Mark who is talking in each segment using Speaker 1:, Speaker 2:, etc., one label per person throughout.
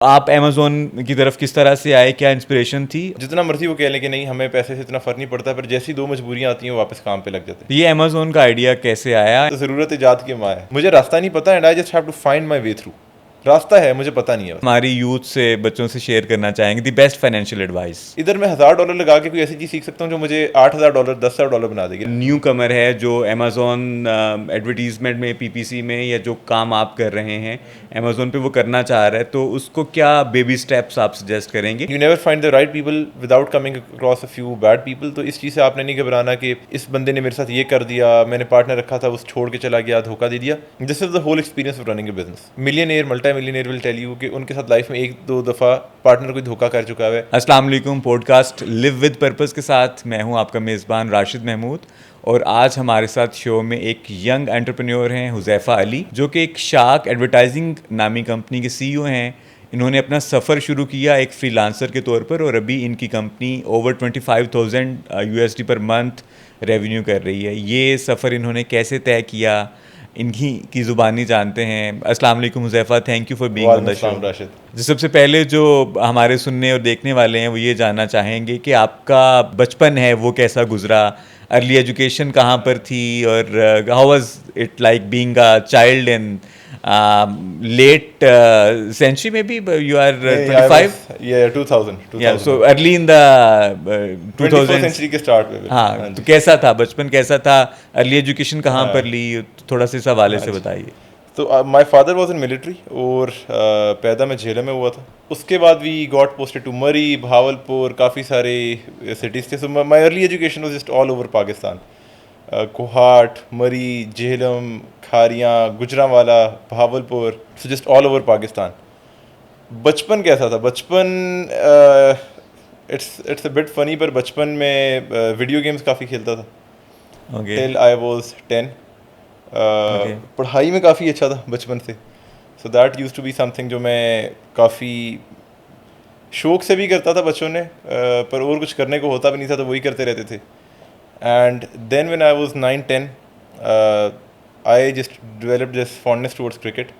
Speaker 1: आप अमेज़न की तरफ किस तरह से आए, क्या इंस्पिरेशन थी?
Speaker 2: जितना मर्जी वो कह लें कि नहीं हमें पैसे से इतना फ़र्क नहीं पड़ता, पर जैसी दो मजबूरियाँ आती हैं वो वापस काम पे लग जाते हैं।
Speaker 1: ये अमेज़न का आइडिया कैसे आया?
Speaker 2: तो ज़रूरत ईजाद की माँ है। मुझे रास्ता नहीं पता and I just have to find my way through. रास्ता है, मुझे पता नहीं है।
Speaker 1: हमारी यूथ से, बच्चों से शेयर करना चाहेंगे द बेस्ट फाइनेंशियल एडवाइस।
Speaker 2: इधर मैं $1000 लगा के कोई ऐसी चीज़ सीख सकता हूँ जो मुझे $8000 $10,000 बना देगी।
Speaker 1: न्यू कमर है जो अमेज़न एडवर्टीजमेंट में, पीपीसी में, या जो काम आप कर रहे हैं अमेज़न पे वो करना चाह रहा है, तो उसको क्या बेबी स्टेप्स आप सजेस्ट करेंगे?
Speaker 2: You never find the right people without coming across a few bad people. तो इस चीज़ से आपने नहीं घबराना कि इस बंदे ने मेरे साथ ये कर दिया, मैंने पार्टनर रखा था उस छोड़ के चला गया, धोखा दे दिया। This is the whole experience of running a business. Millionaire, multi millionaire will tell you कि उनके साथ लाइफ में एक दो दफ़ा पार्टनर कोई धोखा कर चुका है।
Speaker 1: अस्सलाम वालेकुम। पॉडकास्ट लिव विद पर्पस के साथ मैं हूं आपका मेज़बान राशिद महमूद, और आज हमारे साथ शो में एक यंग एंटरप्रेन्योर हैं हुज़ैफ़ा अली, जो कि एक शार्क एडवर्टाइजिंग नामी कंपनी के सीईओ हैं। इन्होंने अपना सफ़र शुरू किया एक फ्रीलांसर के तौर पर, और अभी इनकी company over 25,000 USD per month revenue कर रही है। ये सफ़र इन्होंने कैसे तय किया, इनकी की ज़ुबानी जानते हैं। अस्सलाम वालेकुम Huzaifa, thank you for being on the show.
Speaker 2: Rashid,
Speaker 1: ji, सबसे पहले जो हमारे सुनने और देखने वाले हैं वो ये जानना चाहेंगे कि आपका बचपन है वो कैसा गुजरा, अर्ली एजुकेशन कहाँ पर थी, और how was it like being a child in late century में भी यू आर 25?
Speaker 2: yeah 2000
Speaker 1: या so early in the
Speaker 2: 21st
Speaker 1: 2000।
Speaker 2: Century के स्टार्ट में।
Speaker 1: हाँ, तो कैसा था बचपन, कैसा था, अर्ली एजुकेशन कहाँ पर ली, थोड़ा सा इस हवाले से बताइए।
Speaker 2: तो my father was in military और पैदा मैं झेलम में हुआ था। उसके बाद वी गॉट पोस्टेड टू मरी, भावलपुर, काफ़ी सारे सिटीज़ थे। So my early education was just all over Pakistan. Kohat, Murree, Jhelum, Kharian, Gujranwala, Bahawalpur, so just all over Pakistan. बचपन कैसा था? बचपन इट्स अ बिट फनी, पर बचपन में वीडियो गेम्स काफ़ी खेलता था
Speaker 1: ओके
Speaker 2: टिल आई वाज 10। पढ़ाई में काफ़ी अच्छा था बचपन से। So that use to be something जो मैं काफ़ी शौक से भी करता था बच्चों ने, पर और कुछ करने को होता भी नहीं था तो वही करते रहते थे। And then when I was 9-10 I just developed this fondness towards cricket,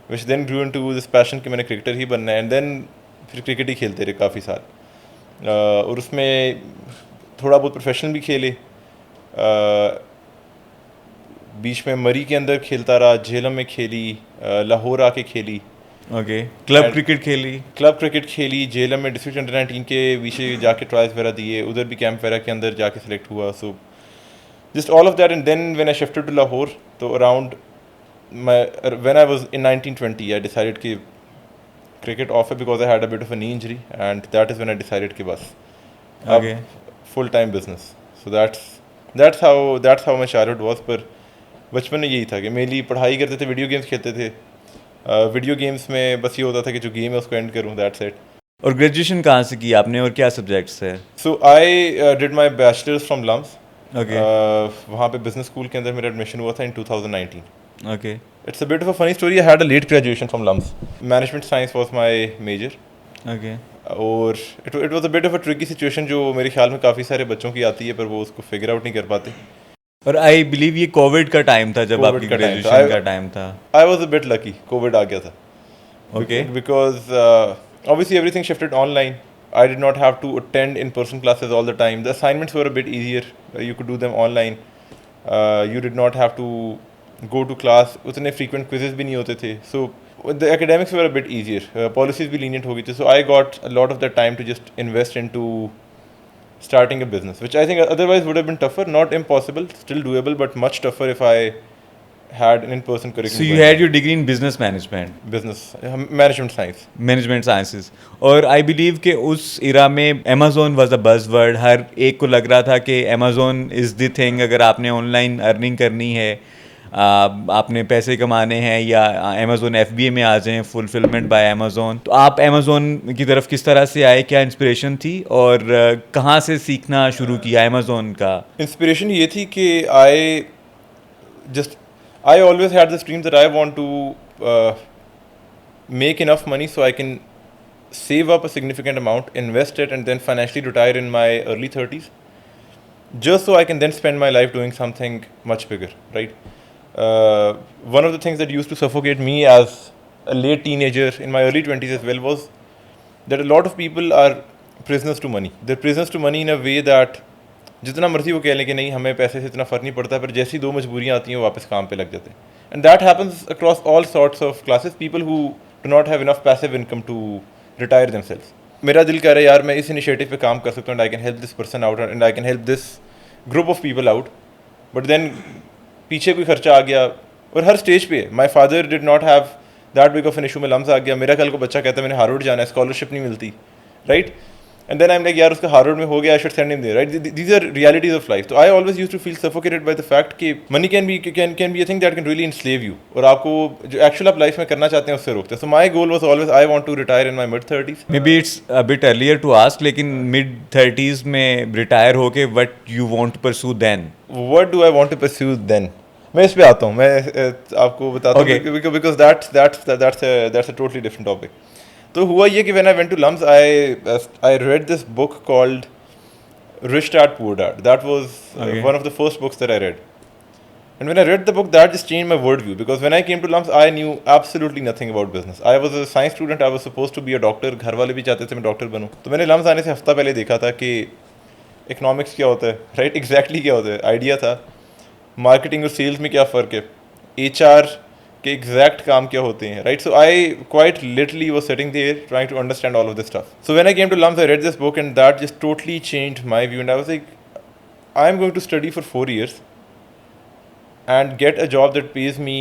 Speaker 2: which then grew into this passion कि मैंने क्रिकेटर ही बनना है। एंड देन फिर क्रिकेट ही खेलते रहे काफ़ी साल, और उसमें थोड़ा बहुत प्रोफेशनल भी खेले। बीच में मरी के अंदर खेलता रहा, झेलम में खेली, लाहौर आके खेली,
Speaker 1: ओके। क्लब क्रिकेट खेली?
Speaker 2: क्लब क्रिकेट खेली, झेलम में डिस्ट्रिक्ट अंडर 19 के विषय जाके ट्रायल्स वगैरह दिए, उधर भी कैंप वगैरह के अंदर जाके सिलेक्ट हुआ। So just all of that. And then when I shifted to Lahore, तो around when I was in 1920 I decided कि क्रिकेट ऑफ है because I had a bit of a knee injury, and that is when I decided कि बस अब full time business. So that's how my childhood was. पर बचपन में यही था कि मेनली पढ़ाई करते थे, वीडियो गेम्स खेलते थे। वीडियो गेम्स में बस ये होता था कि जो गेम है उसको एंड करूँ, दैट्स इट।
Speaker 1: और ग्रेजुएशन कहाँ से की आपने और क्या सब्जेक्ट्स है?
Speaker 2: So I did my bachelors from LUMS.
Speaker 1: Okay
Speaker 2: वहाँ पे बिजनेस स्कूल के अंदर मेरा एडमिशन हुआ था in 2019।
Speaker 1: Okay
Speaker 2: it's a bit of a funny story, I had a late graduation from LUMS. Management science was my major.
Speaker 1: Okay.
Speaker 2: और it was a bit of a tricky situation जो मेरे ख्याल में काफ़ी सारे बच्चों की आती है, पर वो उसको फिगर आउट नहीं कर पाते।
Speaker 1: और आई बिलीव ये कोविड का टाइम था जब आपकी
Speaker 2: कोविड का टाइम था।
Speaker 1: ग्रेजुएशन का टाइम था।
Speaker 2: I was a bit lucky, Covid आ गया था।
Speaker 1: Okay
Speaker 2: Because obviously everything shifted online. I did not have to attend in-person classes all the time. The assignments were a bit easier. You could do them online. You did not have to go to class. उतने frequent quizzes भी नहीं होते थे. So the academics were a bit easier. Policies भी lenient हो गई थी. So I got a lot of that time to just invest into starting a business, which I think otherwise would have been tougher. Not impossible, still doable, but much tougher if I had an in-person curriculum.
Speaker 1: So you had your degree in business management,
Speaker 2: business management science.
Speaker 1: Management sciences, और I believe कि उस इरा में Amazon was a buzzword. हर एक को लग रहा था कि अमेज़न इज़ द थिंग। अगर आपने ऑनलाइन अर्निंग करनी है, आपने पैसे कमाने हैं, या अमेज़न FBA में आ जाएं, फुलफिलमेंट बाय अमेज़न, तो आप अमेज़न की तरफ किस तरह से आए, क्या इंस्पिरेशन थी, और कहाँ से सीखना शुरू किया अमेज़न का?
Speaker 2: इंस्पिरेशन ये थी कि I always had this dream that I want to make enough money so I can save up a significant amount, invest it, and then financially retire in my early 30s, just so I can then spend my life doing something much bigger, right? One of the things that used to suffocate me as a late teenager, in my early 20s as well, was that a lot of people are prisoners to money. They're prisoners to money in a way that जितना मर्जी वो कह लें कि नहीं हमें पैसे से इतना फ़र्क नहीं पड़ता, पर जैसी दो मजबूरियाँ आती हैं वो वापस काम पे लग जाते हैं. And that happens across all sorts of classes, people who do not have enough passive income to retire themselves. मेरा दिल कह रहा है यार मैं इस इनिशिएटिव पे काम कर सकता हूँ, and I can help this person out and I can help this group of people out. But then पीछे कोई खर्चा आ गया, और हर स्टेज पे my father did not have that big of an issue में लम्स आ गया. मेरा कल को बच्चा कहता है मैंने हार्वर्ड जाना है, स्कॉलरशिप नहीं मिलती, right. And then I'm like, यार उसका हार्वर्ड में हो गया, I should send him there, right? These are realities of life. So I always used to feel suffocated by the fact कि money can be a thing that can really enslave you, और आपको जो actual आप life में करना चाहते हैं उससे रोकते हैं. So my goal was always I want to retire in my mid-30s.
Speaker 1: Maybe it's a bit earlier to ask, लेकिन mid-30s में retire होके what you want to pursue then?
Speaker 2: What do I want to pursue then? मैं इस पे आता हूँ, मैं आपको बताता हूँ, because that's a totally different topic. तो हुआ ये कि when I went to LUMS, I read this book called Rich Dad Poor Dad. That was one of the first books that I read. And when I read the book, that just changed my worldview. Because when I came to LUMS, I knew absolutely nothing about business. I was a science student. I was supposed to be a doctor. घर वाले भी चाहते थे मैं doctor बनूँ. तो मैंने LUMS आने से हफ्ता पहले देखा था कि इकोनॉमिक्स क्या होता है, राइट, एग्जैक्टली क्या होता है, आइडिया था. मार्केटिंग और सेल्स में क्या फ़र्क है, HR के एग्जैक्ट काम क्या होते हैं, right. So I quite literally was sitting there trying to understand all of this stuff. So when I came to LUMS I read this book and that just totally changed my view. And I was like I am going to study for 4 years and get a job that pays me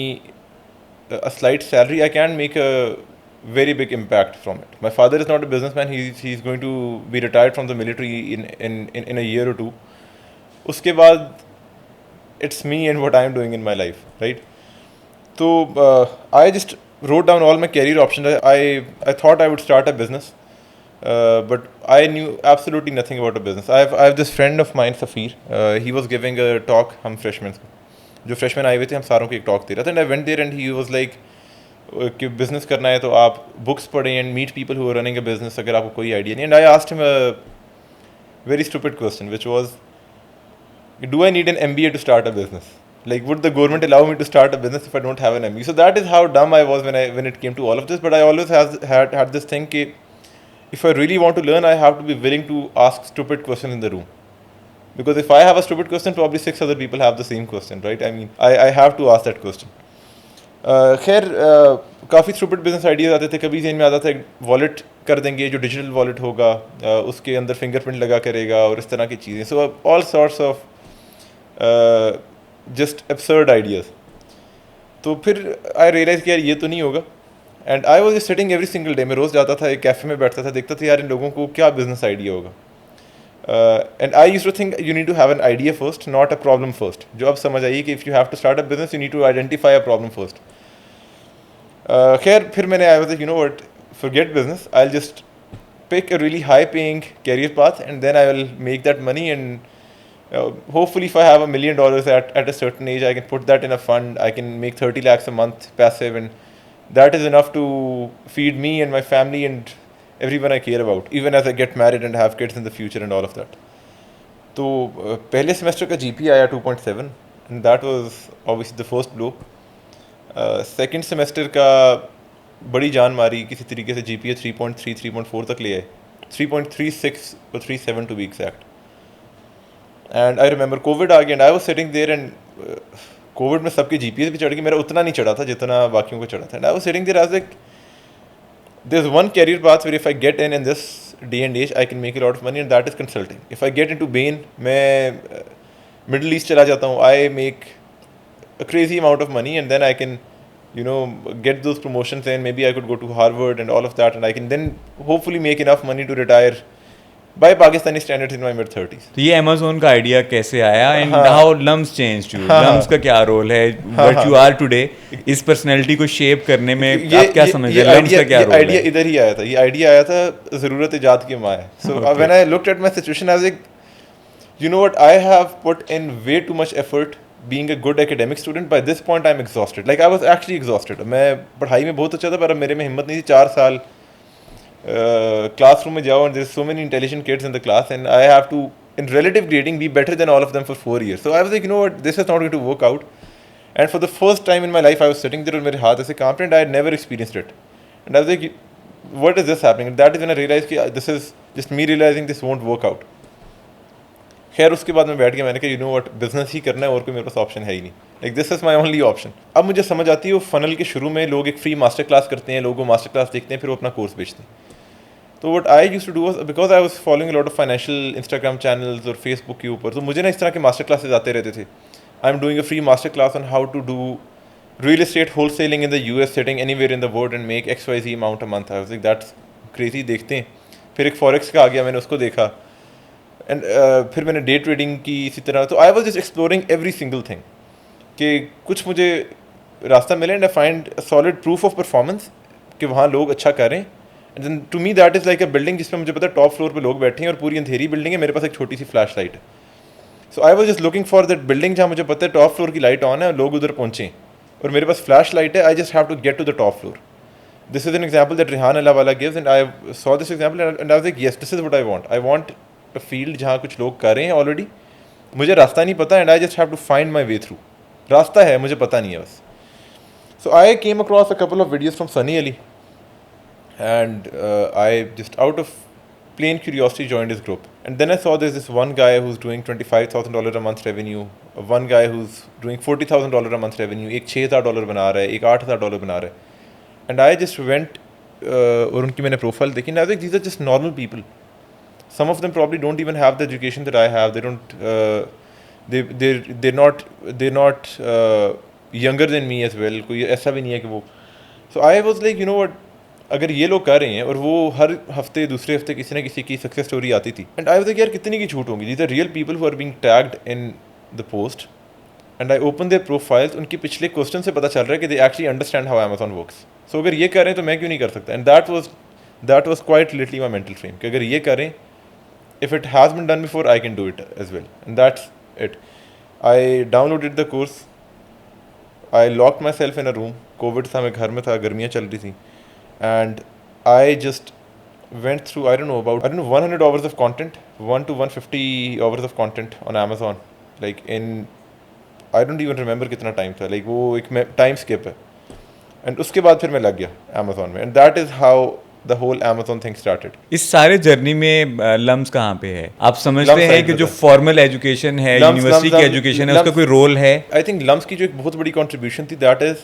Speaker 2: a slight salary. I can make a very big impact from it. My father is not a businessman. He's going to be retired from the military in a year or two. उसके बाद it's me and what I am doing in my life, right? So I just wrote down all my career options. I thought I would start a business, but I knew absolutely nothing about a business. I have this friend of mine, Safir. He was giving a talk. हम freshmen जो freshmen आए हुए थे हम सारों को एक talk दे रहा था. And I went there and he was like कि business करना है तो आप books पढ़ें and meet people who are running a business अगर आपको कोई idea नहीं. And I asked him a very stupid question, which was, do I need an MBA to start a business? Like, would the government allow me to start a business if I don't have an MBA? So that is how dumb I was when it came to all of this. But I always had this thing that if I really want to learn, I have to be willing to ask stupid questions in the room. Because if I have a stupid question, probably 6 other people have the same question, right? I mean, I have to ask that question. खैर काफ़ी stupid business ideas आते थे. कभी ज़हन में आता था wallet कर देंगे जो डिजिटल वॉलेट होगा, उसके अंदर फिंगरप्रिंट लगा करेगा और इस तरह की चीज़ें. So all sorts of just absurd ideas. तो फिर आई रियलाइज़ कि यार ये तो नहीं होगा. And I was sitting every single day. मैं रोज़ जाता था एक कैफ़े में बैठता था, देखता था यार इन लोगों को क्या बिजनेस आइडिया होगा. And I used to think you need to have an idea first, not a problem first. जो अब समझ आइए कि if you have to start a business you need to identify a problem first. खैर फिर मैंने I was like you know what, forget business, I will just pick a really high paying career path and then I will make that money. And hopefully if I have $1 million at a certain age, I can put that in a fund. I can make 30 lakhs a month passive, and that is enough to feed me and my family and everyone I care about, even as I get married and have kids in the future and all of that. तो पहले semester का GPA आया 2.7 and that was obviously the first blow. Second semester का बड़ी जान मारी, किसी तरीके से GPA 3.3 3.4 तक ले आए, 3.36 or 3.7 to be exact. And I remember Covid आ गया and I was sitting there and Covid में सबके GPA भी चढ़ गए, मेरा उतना नहीं चढ़ा था जितना बाकियों को चढ़ा था. And I was sitting there I was like there is one career path where if I get in this day and age I can make a lot of money and that is consulting. If I get into Bain, मैं middle east चला जाता हूँ, I make a crazy amount of money and then I can you know get those promotions and maybe I could go to Harvard and all of that and I can then hopefully make enough money to retire by Pakistani standards in my mid-30s.
Speaker 1: तो ये Amazon का idea कैसे आया and how LUMS changed you? LUMS का क्या role है? What you are today इस personality को शेप करने में आप क्या समझते हैं? LUMS का क्या रोल है?
Speaker 2: आइडिया इधर ही आया था, ये आइडिया आया था ज़रूरत इजाद की माँ है. So when I looked at my situation I was like, you know what, I have put in way too much effort being a good academic student. By this point I'm exhausted, like I was actually exhausted. मैं पढ़ाई में बहुत अच्छा था पर मेरे में हिम्मत नहीं थी. 4 साल classroom में जाओ and there's so many intelligent kids in the class and I have to in relative grading be better than all of them for 4 years. So I was like, you know what, this is not going to work out. And for the first time in my life, I was sitting there और मेरे हाथ ऐसे कांप रहे and I had never experienced it. And I was like, what is this happening? And that is when I realized कि this is just me realizing this won't work out. खैर उसके बाद मैं बैठ गया, मैंने कहा यू नो व्हाट, बिजनेस ही करना है और कोई मेरे पास ऑप्शन है ही नहीं. Like this is my only option. अब मुझे समझ आती है वो फनल के शुरू में लोग एक फ्री मास्टर क्लास करते हैं, लोग वो मास्टर क्लास देखते हैं, फिर वो अपना कोर्स बेचते हैं. तो what I use to do because I was following lot of financial Instagram channels और फेसबुक के ऊपर, तो मुझे ना इस तरह के मास्टर क्लासेज आते रहते थे. I am doing a free master class on how to do real estate wholesaling in the US sitting anywhere in the world and make XYZ amount a month. I was like that's crazy, देखते हैं. फिर एक forex का आ गया, मैंने उसको देखा. And फिर मैंने डे ट्रेडिंग की इसी तरह. तो I was just exploring every single thing कि कुछ मुझे रास्ता मिले and I find solid proof of performance कि वहाँ लोग अच्छा करें. And then to me that is like a building जिसमें मुझे पता है टॉप फ्लोर पे लोग बैठे हैं और पूरी अंधेरी बिल्डिंग है, मेरे पास एक छोटी सी फ्लैश लाइट है. So I was just looking for that building जहाँ मुझे पता है टॉप फ्लोर की लाइट ऑन है और लोग उधर पहुँचें और मेरे पास फ्लैश लाइट है. I just have to get to the top floor. This is an example that Rehan Alawala gives, and I saw this example and I was like, yes, this is what I want. I want a field जहाँ कुछ लोग कर रहे हैं already. मुझे रास्ता नहीं पता and I just have to find my way through. रास्ता है, मुझे पता नहीं है बस. So I came across a couple of videos from Sunny Ali, and I just out of plain curiosity joined his group. And then I saw there's this one guy who's doing $25,000 a month revenue, one guy who's doing $40,000 a month revenue, एक $6,000 बना रहा है, एक $8,000 बना रहा है. And I just went और उनकी मैंने प्रोफाइल देखी and I was like, these are just normal people. Some of them probably don't even have the education that I have. They don't they're not younger than me as well. कोई ऐसा भी नहीं है कि वो. So I was like, you know what, अगर ये लोग कर रहे हैं और वो हर हफ्ते दूसरे हफ्ते किसी न किसी की सक्सेस स्टोरी आती थी. And I was like, यार कितनी की छूट होंगी. These are real people who are being tagged in the post. And I opened their profiles. उनके पिछले क्वेश्चन से पता चल रहा है कि they actually understand how Amazon works. So अगर ये करें तो मैं क्यों नहीं कर सकता. And that was quite literally my mental frame कि अगर ये करें, if it has been done before, I can do it as well. And that's it. I downloaded the course. I locked myself in a room. COVID था, मैं घर में था, गर्मियाँ चल रही थी. And I just went through, I don't know, 100 hours of content, 1 to 150 hours of content on Amazon. Like in, I don't even remember कितना टाइम था. Like वो एक टाइम स्किप है. एंड उसके बाद फिर मैं लग गया अमेजोन में. And that is how the whole Amazon thing started.
Speaker 1: इस सारे जर्नी में लम्स कहाँ पे है? आप समझते हैं कि जो फॉर्मल एजुकेशन है, यूनिवर्सिटी की एजुकेशन है, उसका कोई रोल है?
Speaker 2: आई थिंक लम्स की जो एक बहुत बड़ी कॉन्ट्रीब्यूशन थी, that is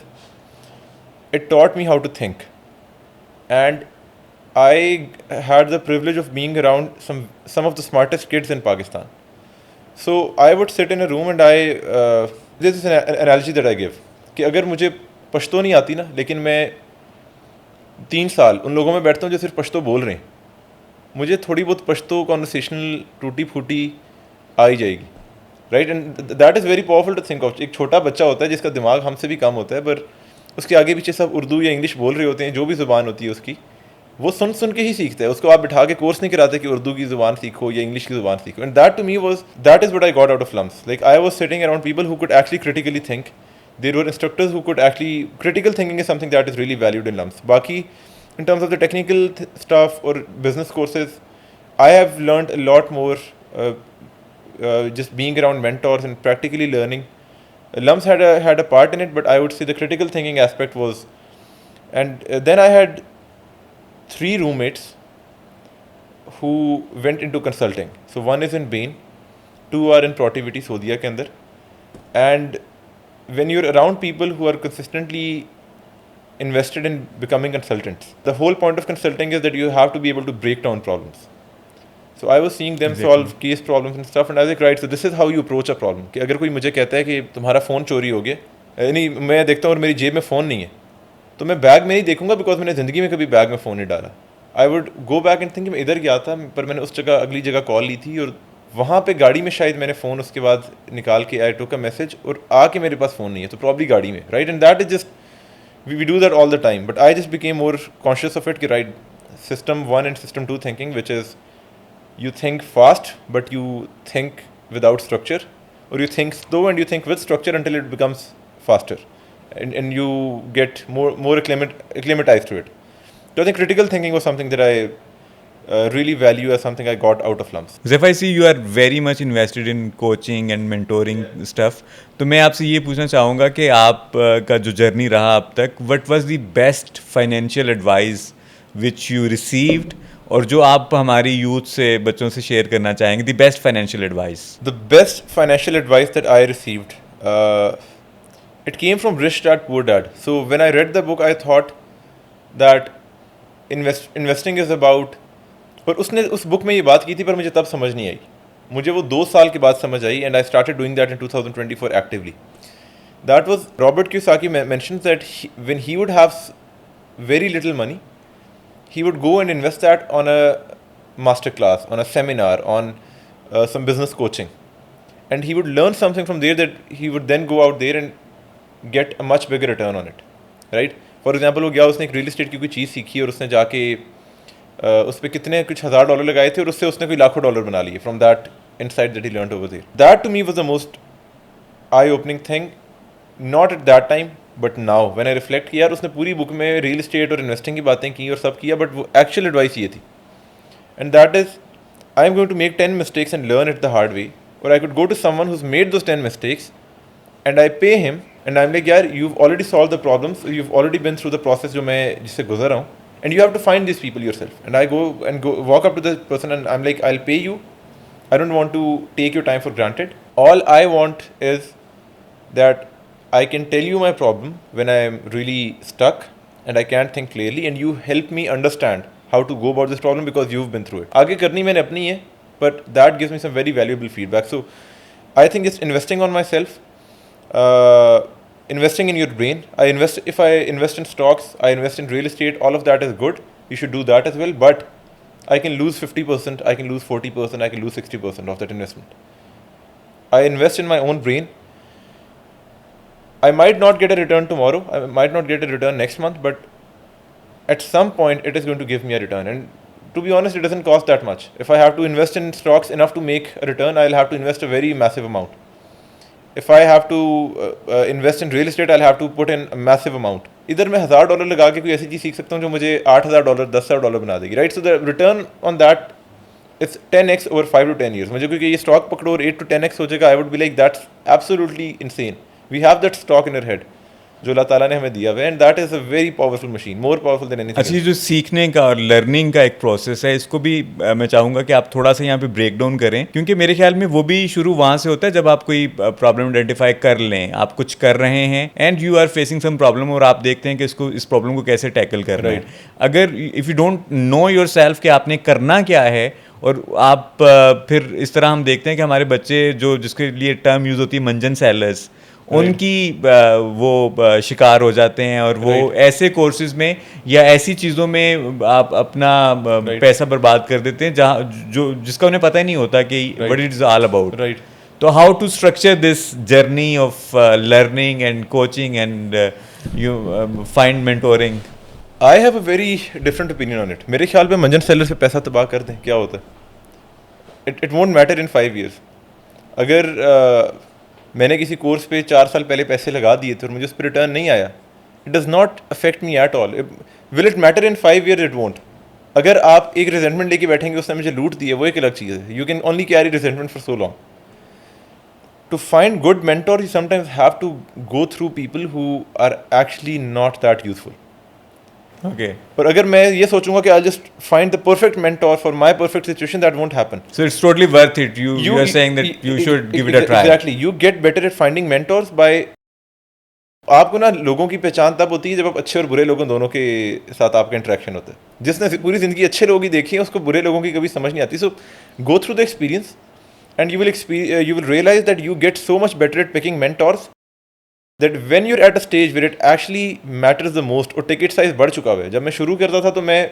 Speaker 2: it taught me how to think. And I had the privilege of being around some of the smartest kids in Pakistan. So I would sit in a room and this is an analogy that I give कि अगर मुझे पश्तो नहीं आती ना, लेकिन मैं 3 साल उन लोगों में बैठता हूँ जो सिर्फ पश्तो बोल रहे हैं, मुझे थोड़ी बहुत पश्तो कॉन्वर्सेशनल टूटी फूटी आ ही जाएगी. Right. And that is very powerful to think of. एक छोटा बच्चा होता है जिसका दिमाग हमसे भी कम होता है, पर उसके आगे पीछे सब उर्दू या इंग्लिश बोल रहे होते हैं, जो भी ज़ुबान होती है उसकी, वो सुन के ही सीखता है. उसको आप बिठा के कोर्स नहीं कराते कि उर्दू की ज़ुबान सीखो या इंग्लिश की ज़ुबान सीखो. And that to me was, that is what I got out of LUMS. Like I was sitting around people who could actually critically think. There were instructors who could actually, critical thinking is something that is really valued in LUMS. Baki, in terms of the technical stuff or business courses, I have learned a lot more just being around mentors and practically learning. LUMS had a part in it, but I would say the critical thinking aspect was, and then I had 3 roommates who went into consulting. So one is in Bain, 2 are in Protivity, Sodia ke andar, and when you're around people who are consistently invested in becoming consultants, the whole point of consulting is that you have to be able to break down problems. So I was seeing them solve case problems and stuff, and I was like, right, so this is how you approach a problem. कि अगर कोई मुझे कहता है कि तुम्हारा phone चोरी हो गया, यानी मैं देखता हूँ और मेरी जेब में फ़ोन नहीं है, तो मैं बैग में नहीं देखूंगा बिकॉज मैंने ज़िंदगी में कभी बैग में फ़ोन नहीं डाला. I would go back and think मैं इधर गया था, पर मैंने उस जगह अगली जगह कॉल ली थी और वहाँ पे गाड़ी में शायद मैंने फ़ोन उसके बाद निकाल के आई टुक अ मैसेज और आके मेरे पास फ़ोन नहीं है, तो प्रॉब्ली गाड़ी में. Right. And that is just we do that all the time, but I just became more conscious of it कि right, system 1 and system 2 thinking, which is you think fast but you think without structure, or you think slow and you think with structure until it becomes faster and you get more acclimatized to it. So I think critical thinking was something that I really value as something I got out of Lumps.
Speaker 1: If I see you are very much invested in coaching and mentoring stuff, तो मैं आपसे ये पूछना चाहूँगा कि आप का जो जर्नी रहा अब तक, what was the best financial advice which you received, और जो आप हमारी यूथ से बच्चों से शेयर करना चाहेंगे, the best financial advice?
Speaker 2: The best financial advice that I received, it came from Rich Dad Poor Dad. So when I read the book, I thought that investing is about, और उसने उस book में ये बात की थी पर मुझे तब समझ नहीं आई. मुझे वो 2 साल के बाद समझ आई, and I started doing that in 2024 actively. That was Robert Kiyosaki mentions that when he would have very little money, he would go and invest that on a master class, on a seminar, on some business coaching. And he would learn something from there that he would then go out there and get a much bigger return on it. Right? For example, वो गया, उसने एक real estate की कोई चीज़ सीखी और उसने जाके उस पर कितने कुछ $1000 लगाए थे और उससे उसने कोई लाखों डॉलर बना लिए from that insight that he learned over there. That to me was the most eye opening thing, not at that time but now when I reflect किया. यार उसने पूरी बुक में रियल एस्टेट और इन्वेस्टिंग की बातें की और सब किया, बट वो एक्चुअल एडवाइस ये थी, and that is I am going to make 10 mistakes and learn it the hard way, और I could go to someone who's made those 10 mistakes and I pay him and I am like, यार you already solved the problems, you already been through the process जो मैं जिससे गुजर रहा हूँ, and you have to find these people yourself. And I go walk up to the person and I'm like, I'll pay you. I don't want to take your time for granted. All I want is that I can tell you my problem when I am really stuck and I can't think clearly, and you help me understand how to go about this problem because you've been through it. आगे करनी मैंने अपनी है, but that gives me some very valuable feedback. So I think it's investing on myself. Investing in your brain. If I invest in stocks, I invest in real estate, all of that is good. You should do that as well. But I can lose 50%, I can lose 40%, I can lose 60% of that investment. I invest in my own brain. I might not get a return tomorrow. I might not get a return next month, but at some point it is going to give me a return. And to be honest, it doesn't cost that much. If I have to invest in stocks enough to make a return, I'll have to invest a very massive amount. If I have to invest in real estate, I'll have to put in a massive amount. इधर मैं $1000 लगा के कोई ऐसी चीज़ सीख सकता हूँ जो मुझे $8000 $10,000 बना देगी, right? So the return on that it's 10x over 5 to 10 years. मुझे क्योंकि ये स्टॉक पकड़ो और 8 to 10x हो जाएगा, I would be like that's absolutely insane. We have that stock in our head जो अल्लाह ताला ने हमें दिया हुआ है, and that is a very powerful machine, more powerful than anything.
Speaker 1: अच्छा, ये जो सीखने का और लर्निंग का एक प्रोसेस है, इसको भी मैं चाहूँगा कि आप थोड़ा सा यहाँ पे ब्रेक डाउन करें, क्योंकि मेरे ख्याल में वो भी शुरू वहाँ से होता है जब आप कोई प्रॉब्लम आइडेंटिफाई कर लें, आप कुछ कर रहे हैं and you are facing some problem, और आप देखते हैं कि इस प्रॉब्लम को कैसे टैकल कर रहे हैं. अगर if you don't know your self कि आपने करना क्या है, और आप फिर इस तरह हम देखते हैं कि हमारे बच्चे जो जिसके लिए टर्म यूज़ होती है मंजन सेलर्स, उनकी वो शिकार हो जाते हैं, और वो ऐसे कोर्सेज में या ऐसी चीज़ों में आप अपना पैसा बर्बाद कर देते हैं जहाँ जिसका उन्हें पता ही नहीं होता कि what it is all about.
Speaker 2: Right.
Speaker 1: तो how to structure this journey of learning and coaching and you find mentoring?
Speaker 2: I have a very different opinion on it. मेरे ख्याल में मंजन सेलर से पैसा तबाह कर दें, क्या होता है? It won't matter in 5 years. अगर मैंने किसी कोर्स पे 4 साल पहले पैसे लगा दिए थे और मुझे उस पर रिटर्न नहीं आया, it does not affect me at all. Will it matter in 5 years? It won't. अगर आप एक रिजेंटमेंट लेके बैठेंगे उसने मुझे लूट दिया, वो एक अलग चीज़ है. You can only carry resentment for so long. To find good mentor you sometimes have to go through people who are actually not that useful.
Speaker 1: Okay.
Speaker 2: पर अगर मैं ये सोचूंगा कि I'll just find the perfect mentor for my perfect situation, that won't happen.
Speaker 1: So it's totally worth it. You are saying that you should give it a try.
Speaker 2: Exactly. You get better at finding mentors by आपको ना लोगों की पहचान तब होती है जब आप अच्छे और बुरे लोगों दोनों के साथ आपका इंटरेक्शन होता है. जिसने पूरी ज़िंदगी अच्छे लोग ही देखी हैं उसको बुरे लोगों की कभी समझ नहीं आती. So go through the experience and you will realize that you get so much better at picking mentors that when you're at a stage where it actually matters the most. और टिकट साइज बढ़ चुका हुआ है. जब मैं शुरू करता था तो मैं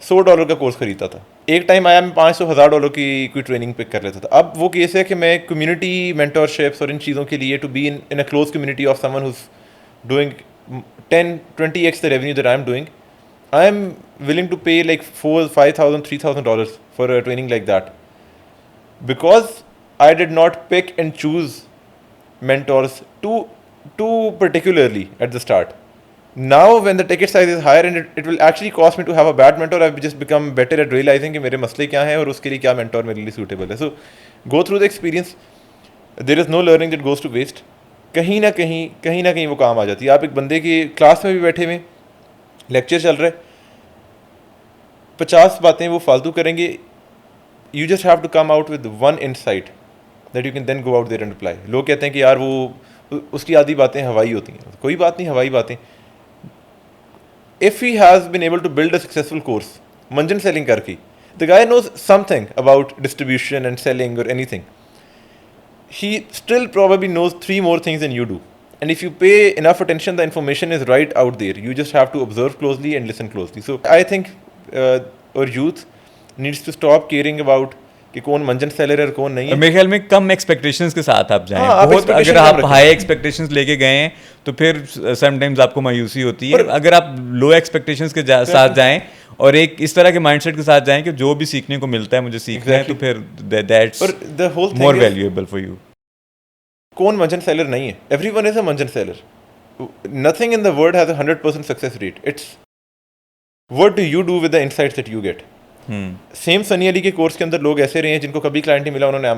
Speaker 2: $100 का कोर्स खरीदता था. एक टाइम आया मैं $500,000 की कोई ट्रेनिंग पिक कर लेता था. अब वो केस है कि मैं कम्युनिटी मेंटरशिप्स और इन चीज़ों के लिए to be in a close community of someone who's doing 10-20x the revenue that I am doing, I am willing to pay like $4,000, $5,000, $3,000 for a training like that, because I did not pick and choose mentors too particularly at the start. Now when the ticket size is higher and it will actually cost me to have a bad mentor, I've just become better at realizing कि मेरे मसले क्या हैं और उसके लिए क्या mentor मेरे लिए suitable है. So go through the experience. There is no learning that goes to waste. कहीं ना कहीं वो काम आ जाती है. आप एक बंदे की क्लास में भी बैठे हुए, लेक्चर चल रहा है, 50 बातें वो फालतू करेंगे. You just have to come out with one insight that you can then go out there and apply. लोग कहते हैं कि यार वो उसकी आधी बातें हवाई होती हैं. कोई बात नहीं, हवाई बातें. If he has been able to build a successful course, manjan selling karke, the guy knows something about distribution and selling or anything. He still probably knows 3 more things than you do. And if you pay enough attention, the information is right out there. You just have to observe closely and listen closely. So I think our youth needs to stop caring about कि कौन मंजन seller है और कौन नहीं है.
Speaker 1: मेरे ख्याल में कम एक्सपेक्टेशंस के साथ आप जाएं.
Speaker 2: हाँ,
Speaker 1: बहुत अगर आप हाई एक्सपेक्टेशंस लेके गए हैं तो फिर समटाइम्स आपको मायूसी होती है. अगर आप लो एक्सपेक्टेशंस के साथ जाएं और एक इस तरह के माइंडसेट के साथ जाएं कि जो भी सीखने को मिलता है मुझे सीखना है, तो फिर that's more valuable for you.
Speaker 2: कौन मंजन सेलर नहीं है? एवरीवन इज अ मंजन seller. Nothing in the world has a 100% success rate. It's what do you do with the insights that you get. Same Sunny Ali के कोर्स के अंदर लोग ऐसे रहे हैं जिनको कभी क्लाइंट नहीं मिला, उन्होंने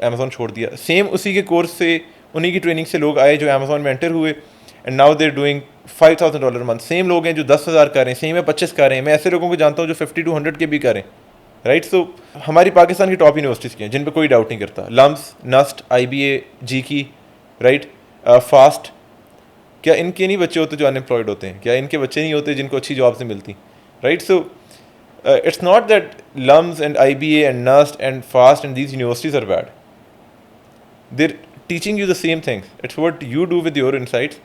Speaker 2: अमेजोन छोड़ दिया. सेम उसी के कोर्स से, उन्हीं की ट्रेनिंग से लोग आए जो अमेजोन में एंटर हुए and now they are doing $5,000 month. Same लोग हैं जो 10,000 कर रहे हैं, सेम है 25 कर रहे हैं. मैं ऐसे लोगों को जानता हूँ जो 50 to 100 के भी करें. राइट. सो हमारी पाकिस्तान की टॉप यूनिवर्सिटीज़ की हैं जिन पर कोई डाउट नहीं करता. LUMS, NUST, IBA, GK, right, FAST. क्या इनके नहीं बच्चे होते जो अनएम्प्लॉयड होते हैं? क्या इनके बच्चे नहीं होते जिनको अच्छी जॉब से मिलती? Right. So it's not that LUMS and IBA and NUST and FAST and these universities are bad. They're teaching you the same things. It's what you do with your insights.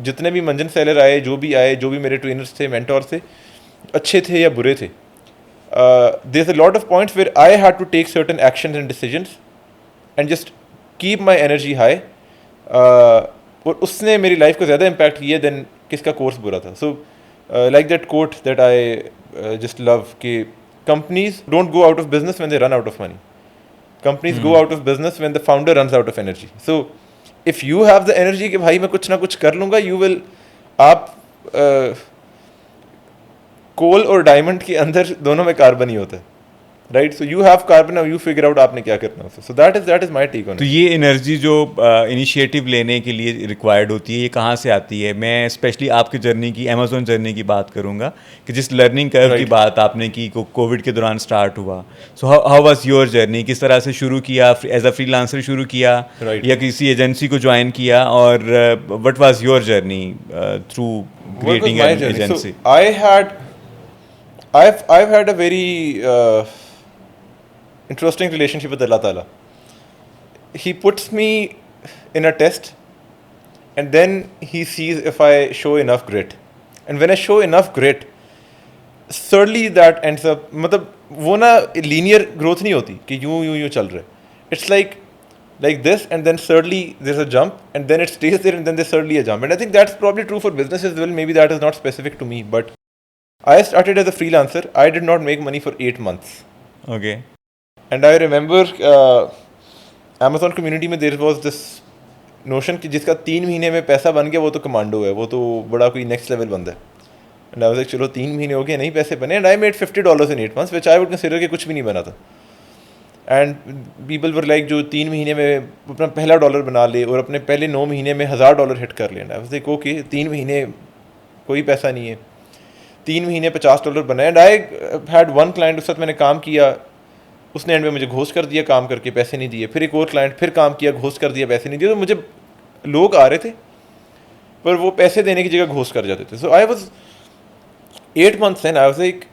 Speaker 2: जितने भी मंजन seller आए, जो भी मेरे trainers थे, mentor थे, अच्छे थे या बुरे थे, there's a lot of points where I had to take certain actions and decisions and just keep my energy high. और उसने मेरी लाइफ को ज़्यादा इम्पैक्ट किया देन किसका कोर्स बुरा था. सो like that quote that I just love कि companies don't go out of business when they run out of money. Companies go out of business when the founder runs out of energy. So if you have the energy कि भाई मैं कुछ ना कुछ कर लूँगा, you will, आप कोल और डायमंड के अंदर दोनों में कार्बन ही होता है. Right. So you have carbon, now you figure out आपने क्या करना है. So that is my take on.
Speaker 1: तो ये एनर्जी जो इनिशिएटिव लेने के लिए रिक्वायर्ड होती है, ये कहाँ से आती है? मैं स्पेशली आपकी जर्नी की, अमेजोन जर्नी की बात करूँगा कि जिस लर्निंग कर्व की बात आपने की कोविड के दौरान स्टार्ट हुआ. So how was your journey? किस तरह से शुरू किया? एज अ फ्रीलांसर शुरू किया या किसी एजेंसी को ज्वाइन किया? और what was your journey through creating an agency?
Speaker 2: I've had a very interesting relationship with Allah Ta'ala. He puts me in a test and then he sees if I show enough grit. And when I show enough grit, certainly that ends up, मतलब वो ना linear growth नहीं होती कि यूं चल रहा है. It's like this and then certainly there's a jump and then it stays there and then there's certainly a jump. And I think that's probably true for business as well. Maybe that is not specific to me, but I started as a freelancer. I did not make money for 8 months.
Speaker 1: Okay.
Speaker 2: And I remember Amazon community में there was this notion कि जिसका 3 महीने में पैसा बन गया वो तो कमांडो है, वो तो बड़ा कोई नेक्स्ट लेवल बंदा है. And I was like चलो 3 महीने हो गए, नहीं पैसे बने. And I made $50 in 8 months, which I would consider कि कुछ भी नहीं बना था. And people were like जो 3 महीने में अपना पहला डॉलर बना ले और अपने पहले 9 महीने में $1000 हिट कर ले. And I was like okay, 3 महीने कोई पैसा नहीं है, 3 महीने $50 बनाए. And I had one client, उस साथ मैंने काम किया, उसने एंड में मुझे घोस्ट कर दिया, काम करके पैसे नहीं दिए. फिर एक और क्लाइंट, फिर काम किया, घोस्ट कर दिया, पैसे नहीं दिए. तो मुझे लोग आ रहे थे पर वो पैसे देने की जगह घोस्ट कर जाते थे. So I was 8 months in, I was like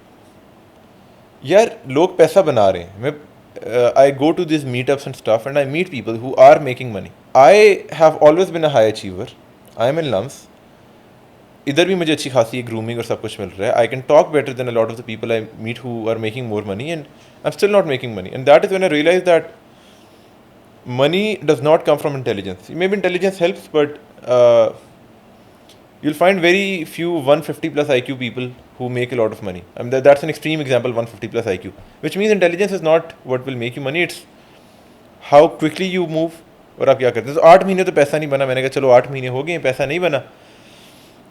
Speaker 2: यार लोग पैसा बना रहे हैं. मैं I go to this meetups and stuff and I meet people who are making money. I have always been a high achiever. I am in LUMS. इधर भी मुझे अच्छी खासी ग्रूमिंग और सब कुछ मिल रहा है. I can talk better than a lot of the people I meet who are making more money and I am still not making money. And that is when I realize that money does not come from intelligence. Maybe intelligence helps, but you'll find very few 150 plus IQ people who make a lot of money. I mean, that's an extreme example, 150 plus IQ, which means intelligence is not what will make you money. It's how quickly you move और आप क्या करते हैं. तो 8 महीने तो पैसा नहीं बना. मैंने कहा चलो 8 महीने हो गए, पैसा नहीं बना.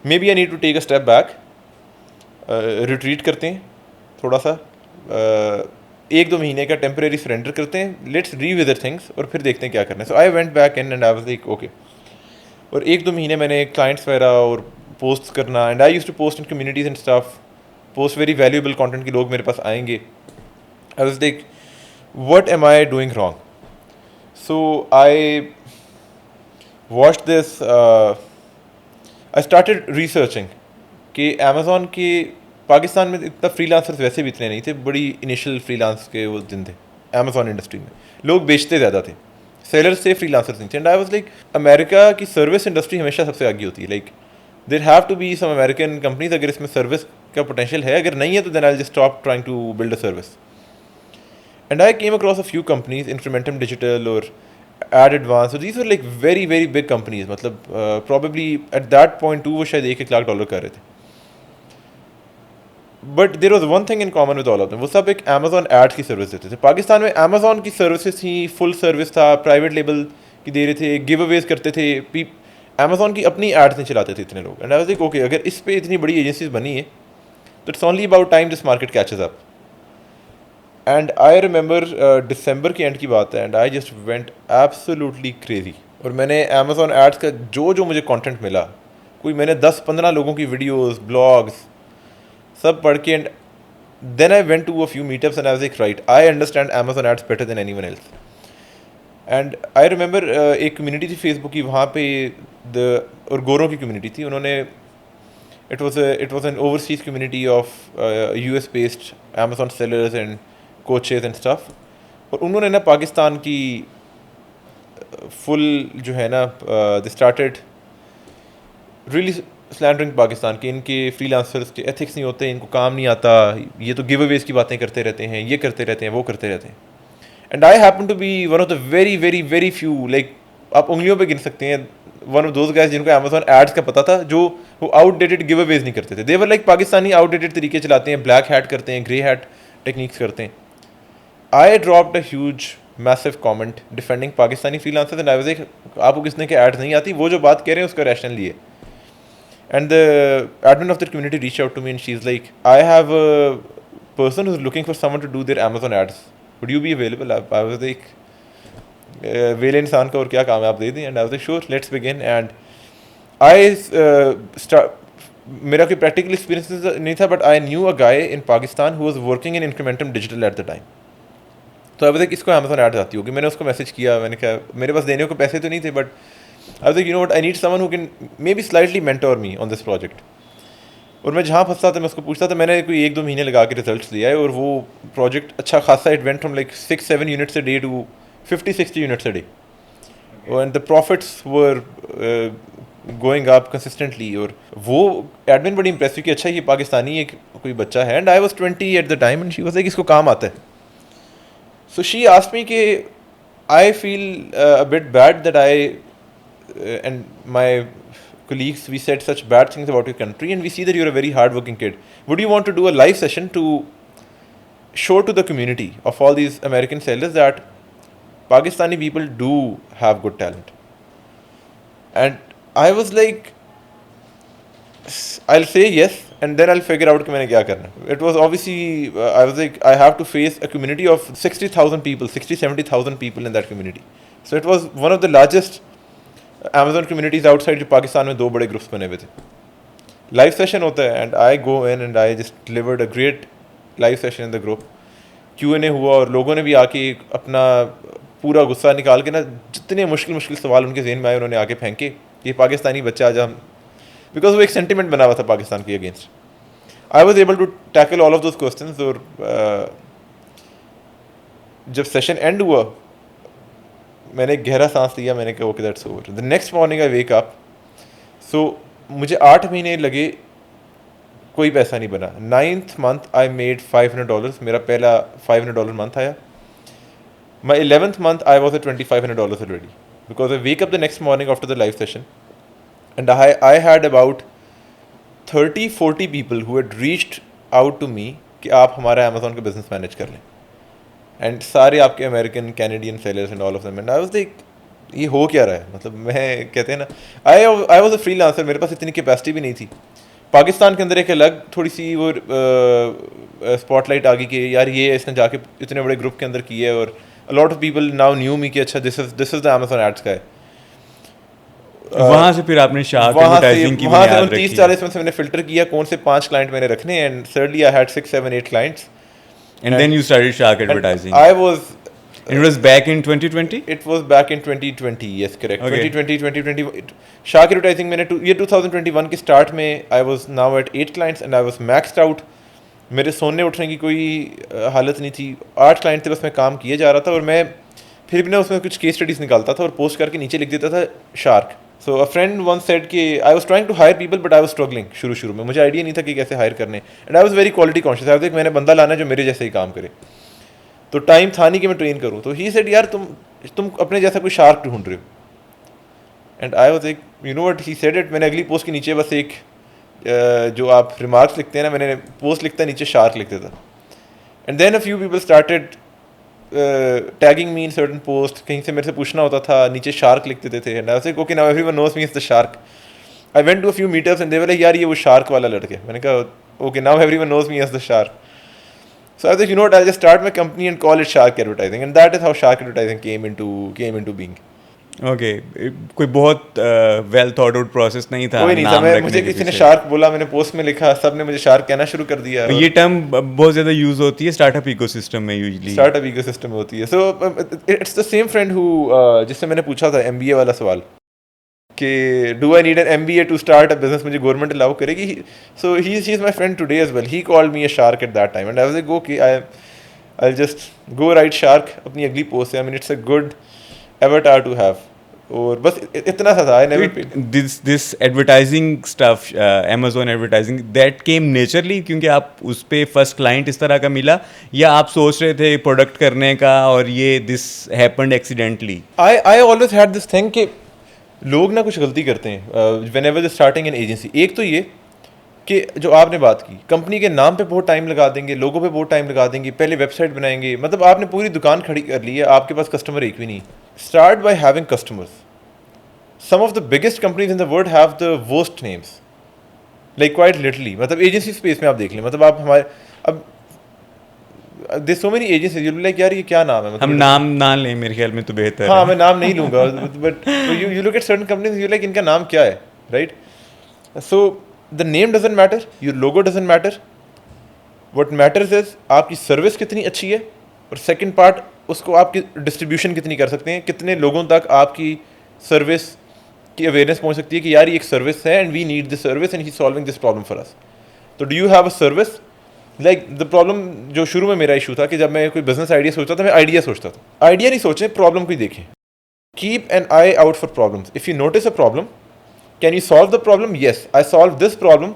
Speaker 2: May be I need to take a step back, retreat करते हैं थोड़ा सा, 1-2 महीने का टेम्परेरी सरेंडर करते हैं, लेट्स रीविजिट थिंग्स और फिर देखते हैं क्या करना है. So I went back in and I was like okay. और 1-2 महीने मैंने क्लाइंट्स वगैरह और पोस्ट करना, and I used to post in communities and stuff, post very valuable content कि लोग मेरे पास आएंगे. I was like what am I doing wrong. So I watched this, I started researching कि अमेज़ॉन के पाकिस्तान में इतना फ्रीलांसर्स वैसे भी इतने नहीं थे, बड़ी इनिशियल फ्रीलांस के वो दिन थे अमेज़ॉन इंडस्ट्री में, लोग बेचते ज़्यादा थे, सेलर्स से फ्रीलांसर्स नहीं थे. And I was like America की सर्विस इंडस्ट्री हमेशा सबसे आगे होती है, like there have to be some American companies अगर इसमें सर्विस का पोटेंशियल है, अगर नहीं है तो then I just stop trying to build a service. And I came across a few companies, Incrementum Digital और Ad Advance, so these were like very very big companies, मतलब probably at that point too वो शायद $1 लाख कर रहे थे. But there was one thing in common with all of them, वो सब एक अमेजॉन एड्स की सर्विस देते थे. पाकिस्तान में अमेजॉन की सर्विसेज थी, फुल सर्विस था, प्राइवेट लेबल की दे रहे थे, गिव अवेज करते थे, अमेजॉन की अपनी एड्स नहीं चलाते थे इतने लोग. And I was like okay, अगर इस पे इतनी बड़ी एजेंसीज बनी है तो it's only about time this market catches up. And I remember दिसंबर की एंड की बात है, and I just went absolutely crazy. और मैंने अमेजॉन एड्स का जो मुझे कंटेंट मिला, कोई मैंने 10-15 लोगों की वीडियोस, ब्लॉग्स सब पढ़ के, and then I went to a few meetups and I was like right, I understand Amazon ads better than anyone else. And I remember एक कम्युनिटी थी फेसबुक की, वहाँ पे और गोरों की कम्युनिटी थी, उन्होंने it was an overseas community of US based Amazon sellers and coaches and stuff. और उन्होंने ना पाकिस्तान की फुल जो है ना, they started really slandering Pakistan के, इनके फ्रीलांसर्स के एथिक्स नहीं होते, इनको काम नहीं आता, ये तो गिव अवेज की बातें करते रहते हैं, ये करते रहते हैं, वो करते रहते हैं. And I happen to be one of the very very very few, like आप उंगलियों पे गिन सकते हैं, वन ऑफ दोज गाइस जिनको अमेजॉन एड्स का पता था, जो वो आउटडेटेड गिव अवेज नहीं करते थे. दे वर लाइक पाकिस्तानी आउटडेटेड तरीके चलाते हैं, ब्लैक हैट करते हैं, ग्रे हैट टेक्निक्स करते हैं. I dropped a huge massive comment defending Pakistani freelancers and I was like आपको किसने के एड्स नहीं आती, वो जो बात कह रहे हैं उसका रैशनली है. And the admin of the community reached out to me and she's like, I have a person who's looking for someone to do their Amazon ads. Would you be available? I was like, वेले इंसान का और क्या काम है, आप दे दें. And I was like, sure, let's begin. And I मेरा कोई प्रैक्टिकल एक्सपीरियंस नहीं था, but I knew a guy in Pakistan who was working in Incrementum Digital at the time. तो आई वाज लाइक इसको अमेजॉन एड्स आती होगी. मैंने उसको मैसेज किया, मैंने कहा मेरे पास देने को पैसे तो नहीं थे, but I was like, you know what, I need someone who can maybe slightly mentor me on this project. और मैं जहाँ फंसता था मैं उसको पूछता था. मैंने कोई 1-2 महीने लगा के रिजल्ट्स लिया है, और वो प्रोजेक्ट अच्छा खासा, it went from like 6-7 units a day to 50-60 units a day. And the profits were going up consistently. और वो एडमिन बड़ी इंप्रेसिव कि अच्छा ये पाकिस्तानी एक कोई बच्चा है. And I was 20 eight the time and she was like इसको काम आता है. सो शी आस्क्ड मी कि I feel a bit bad that I and my colleagues, we said such bad things about your country, and we see that you're a very hard-working kid. Would you want to do a live session to show to the community of all these American sellers that Pakistani people do have good talent? And I was like, I'll say yes, and then I'll figure out कि मैंने क्या करना. It was obviously, I was like, I have to face a community of 60,000 people, 60-70,000 people in that community. So it was one of the largest Amazon communities outside जो पाकिस्तान में 2 बड़े groups बने हुए थे. लाइव सेशन होता है, and I go in and I just delivered a great live session in the group. Q&A हुआ, और लोगों ने भी आके अपना पूरा गुस्सा निकाल के ना, जितने मुश्किल सवाल उनके जहन में आए उन्होंने आके फेंके. ये पाकिस्तानी बच्चा आज हम, बिकॉज वो एक सेंटिमेंट बना हुआ था पाकिस्तान के against. I was able to tackle all of those questions. और जब सेशन एंड हुआ मैंने एक गहरा सांस लिया. मैंने कहा okay that's over. The next morning I wake up. सो मुझे 8 महीने लगे, कोई पैसा नहीं बना. 9th month I made $500. मेरा पहला $500 मंथ आया. माई 11th month I was at $2,500 already, because I wake up the next morning after the live session and I had about 30-40 people who had reached out to me कि आप हमारा Amazon का business manage कर लें. And सारे आपके American Canadian sellers and all of them. And I was like ये हो क्या रहा है, मतलब मैं कहते हैं ना, आई वॉज अ फ्रीलांसर, मेरे पास इतनी कैपेसिटी भी नहीं थी। पाकिस्तान के अंदर एक अलग थोड़ी सी वो स्पॉटलाइट आ गई कि यार ये इसने जाके इतने बड़े ग्रुप के अंदर किया है, और lot of people now knew me कि अच्छा this is the Amazon ads का है।
Speaker 1: वहाँ से फिर आपने शार्क
Speaker 2: वहाँ से
Speaker 1: एडवर्टाइजिंग की
Speaker 2: वहाँ से
Speaker 1: बुनियाद
Speaker 2: 29-40 में से मैंने फिल्टर किया कौन से 5 क्लाइंट मैंने रखने, and suddenly I had 6-7-8 clients,
Speaker 1: and then you started Shark Advertising.
Speaker 2: I was
Speaker 1: It was back in 2020?
Speaker 2: It was back in 2020, yes, correct.
Speaker 1: Okay.
Speaker 2: 2020, Shark advertising मैंने ये 2021 के स्टार्ट में I was now at 8 clients and I was maxed out. मेरे सोने उठने की कोई हालत नहीं थी, 8 क्लाइंट थे, बस मैं काम किए जा रहा था, और मैं फिर भी ना उसमें कुछ केस स्टडीज़ निकालता था और पोस्ट करके नीचे लिख देता था shark. So a friend one said कि I was trying to hire people but I was struggling, शुरू में मुझे आइडिया नहीं था कि कैसे हायर करने, and I was very quality conscious. I was मैंने बंदा लाना है जो मेरे जैसे ही काम करे, तो टाइम था नहीं कि मैं ट्रेन करूँ। तो ही सेड यार तुम अपने जैसा कोई शार्क ढूंढ रहे हो, and I was like you know what, he said it. मैंने अगली पोस्ट के नीचे बस एक जो आप रिमार्क्स लिखते हैं ना, मैंने पोस्ट लिखता नीचे शार्क लिख देता, and then a few people started tagging me in certain post, कहीं से मेरे से पूछना होता था, नीचे शार्क लिख देते थे, and I was like okay now everyone knows me as the shark. I went to a few meetups and they were like यार ये वो शार्क वाला लड़के, मैंने कहा okay now everyone knows me as the shark. So I was like, you know what, I'll just start my company and call it Shark Advertising, and that is how Shark Advertising came into being.
Speaker 1: Okay, कोई बहुत well thought out process नहीं था।
Speaker 2: कोई नहीं था, मुझे किसी ने शार्क बोला, मैंने पोस्ट में लिखा, सब ने मुझे शार्क कहना शुरू कर दिया।
Speaker 1: ये टर्म बहुत ज़्यादा यूज होती है स्टार्टअप इकोसिस्टम में, यूजुअली
Speaker 2: स्टार्टअप इकोसिस्टम में होती है। So it's the same friend who जिससे मैंने पूछा था एमबीए वाला सवाल कि do I need an MBA to start a business, मुझे गवर्नमेंट अलाउ करेगी? So he is my friend today as well, he called me a shark at that time, and I was like okay I just go write shark अपनी अगली post से। आई mean it's a good avatar to have, और बस इतना सा था। I never
Speaker 1: this advertising stuff, Amazon advertising, that came naturally क्योंकि आप उस पे फर्स्ट क्लाइंट इस तरह का मिला, या आप सोच रहे थे प्रोडक्ट करने का और ये this happened accidentally?
Speaker 2: I always had this thing कि लोग ना कुछ गलती करते हैं when ever the starting an agency. एक तो ये कि जो आपने बात की, कंपनी के नाम पे बहुत टाइम लगा देंगे, लोगों पे बहुत टाइम लगा देंगे, पहले वेबसाइट बनाएंगे, मतलब आपने पूरी दुकान खड़ी कर ली है, आपके पास कस्टमर एक भी नहीं। Start by having customers. Some of the biggest companies in the world have the worst names, like quite literally. मतलब एजेंसी स्पेस में आप देख लें, मतलब आप हमारे अब there so many agencies, you like यार ये क्या नाम है, मतलब
Speaker 1: हम नाम ना लें मेरे ख्याल में तो बेहतर
Speaker 2: हाँ
Speaker 1: है।
Speaker 2: मैं नाम नहीं लूँगा, but you look at certain companies, you like इनका नाम क्या है, right? So the name doesn't matter, your logo doesn't matter, what matters is आपकी सर्विस कितनी अच्छी है, और सेकंड पार्ट उसको आपकी डिस्ट्रीब्यूशन कितनी कर सकते हैं, कितने लोगों तक आपकी सर्विस की अवेयरनेस पहुंच सकती है कि यार ये एक सर्विस है and we need this service and he solving this problem for us. तो do you have a service? Like the problem जो शुरू में मेरा इशू था कि जब मैं कोई बिजनेस आइडिया सोचता था, मैं आइडिया सोचता था, आइडिया नहीं सोचें, प्रॉब्लम को ही देखें। Keep an eye out for problems. If you notice a problem, can you solve the problem? Yes, I solve this problem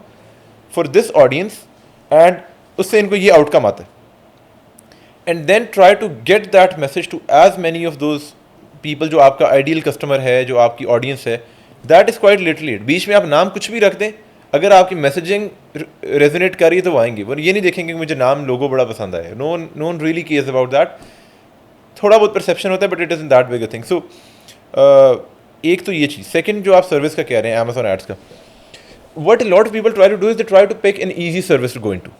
Speaker 2: for this audience, and उससे इनको ये आउटकम आता है, and then try to get that message to as many of those people जो आपका ideal customer है, जो आपकी ऑडियंस है। That is quite literally. बीच में आप नाम कुछ भी रख दें, अगर आपकी मैसेजिंग रेजोनेट कर रही है तो वो आएंगे, वो ये नहीं देखेंगे कि मुझे नाम लोगो बड़ा पसंद आया। No one really cares about that. थोड़ा बहुत परसेप्शन होता है, but it is in that big a thing. So एक तो ये चीज़। सेकंड जो आप सर्विस का कह रहे हैं Amazon एड्स का, what lot of people try to do is they try to pick an easy service to go into,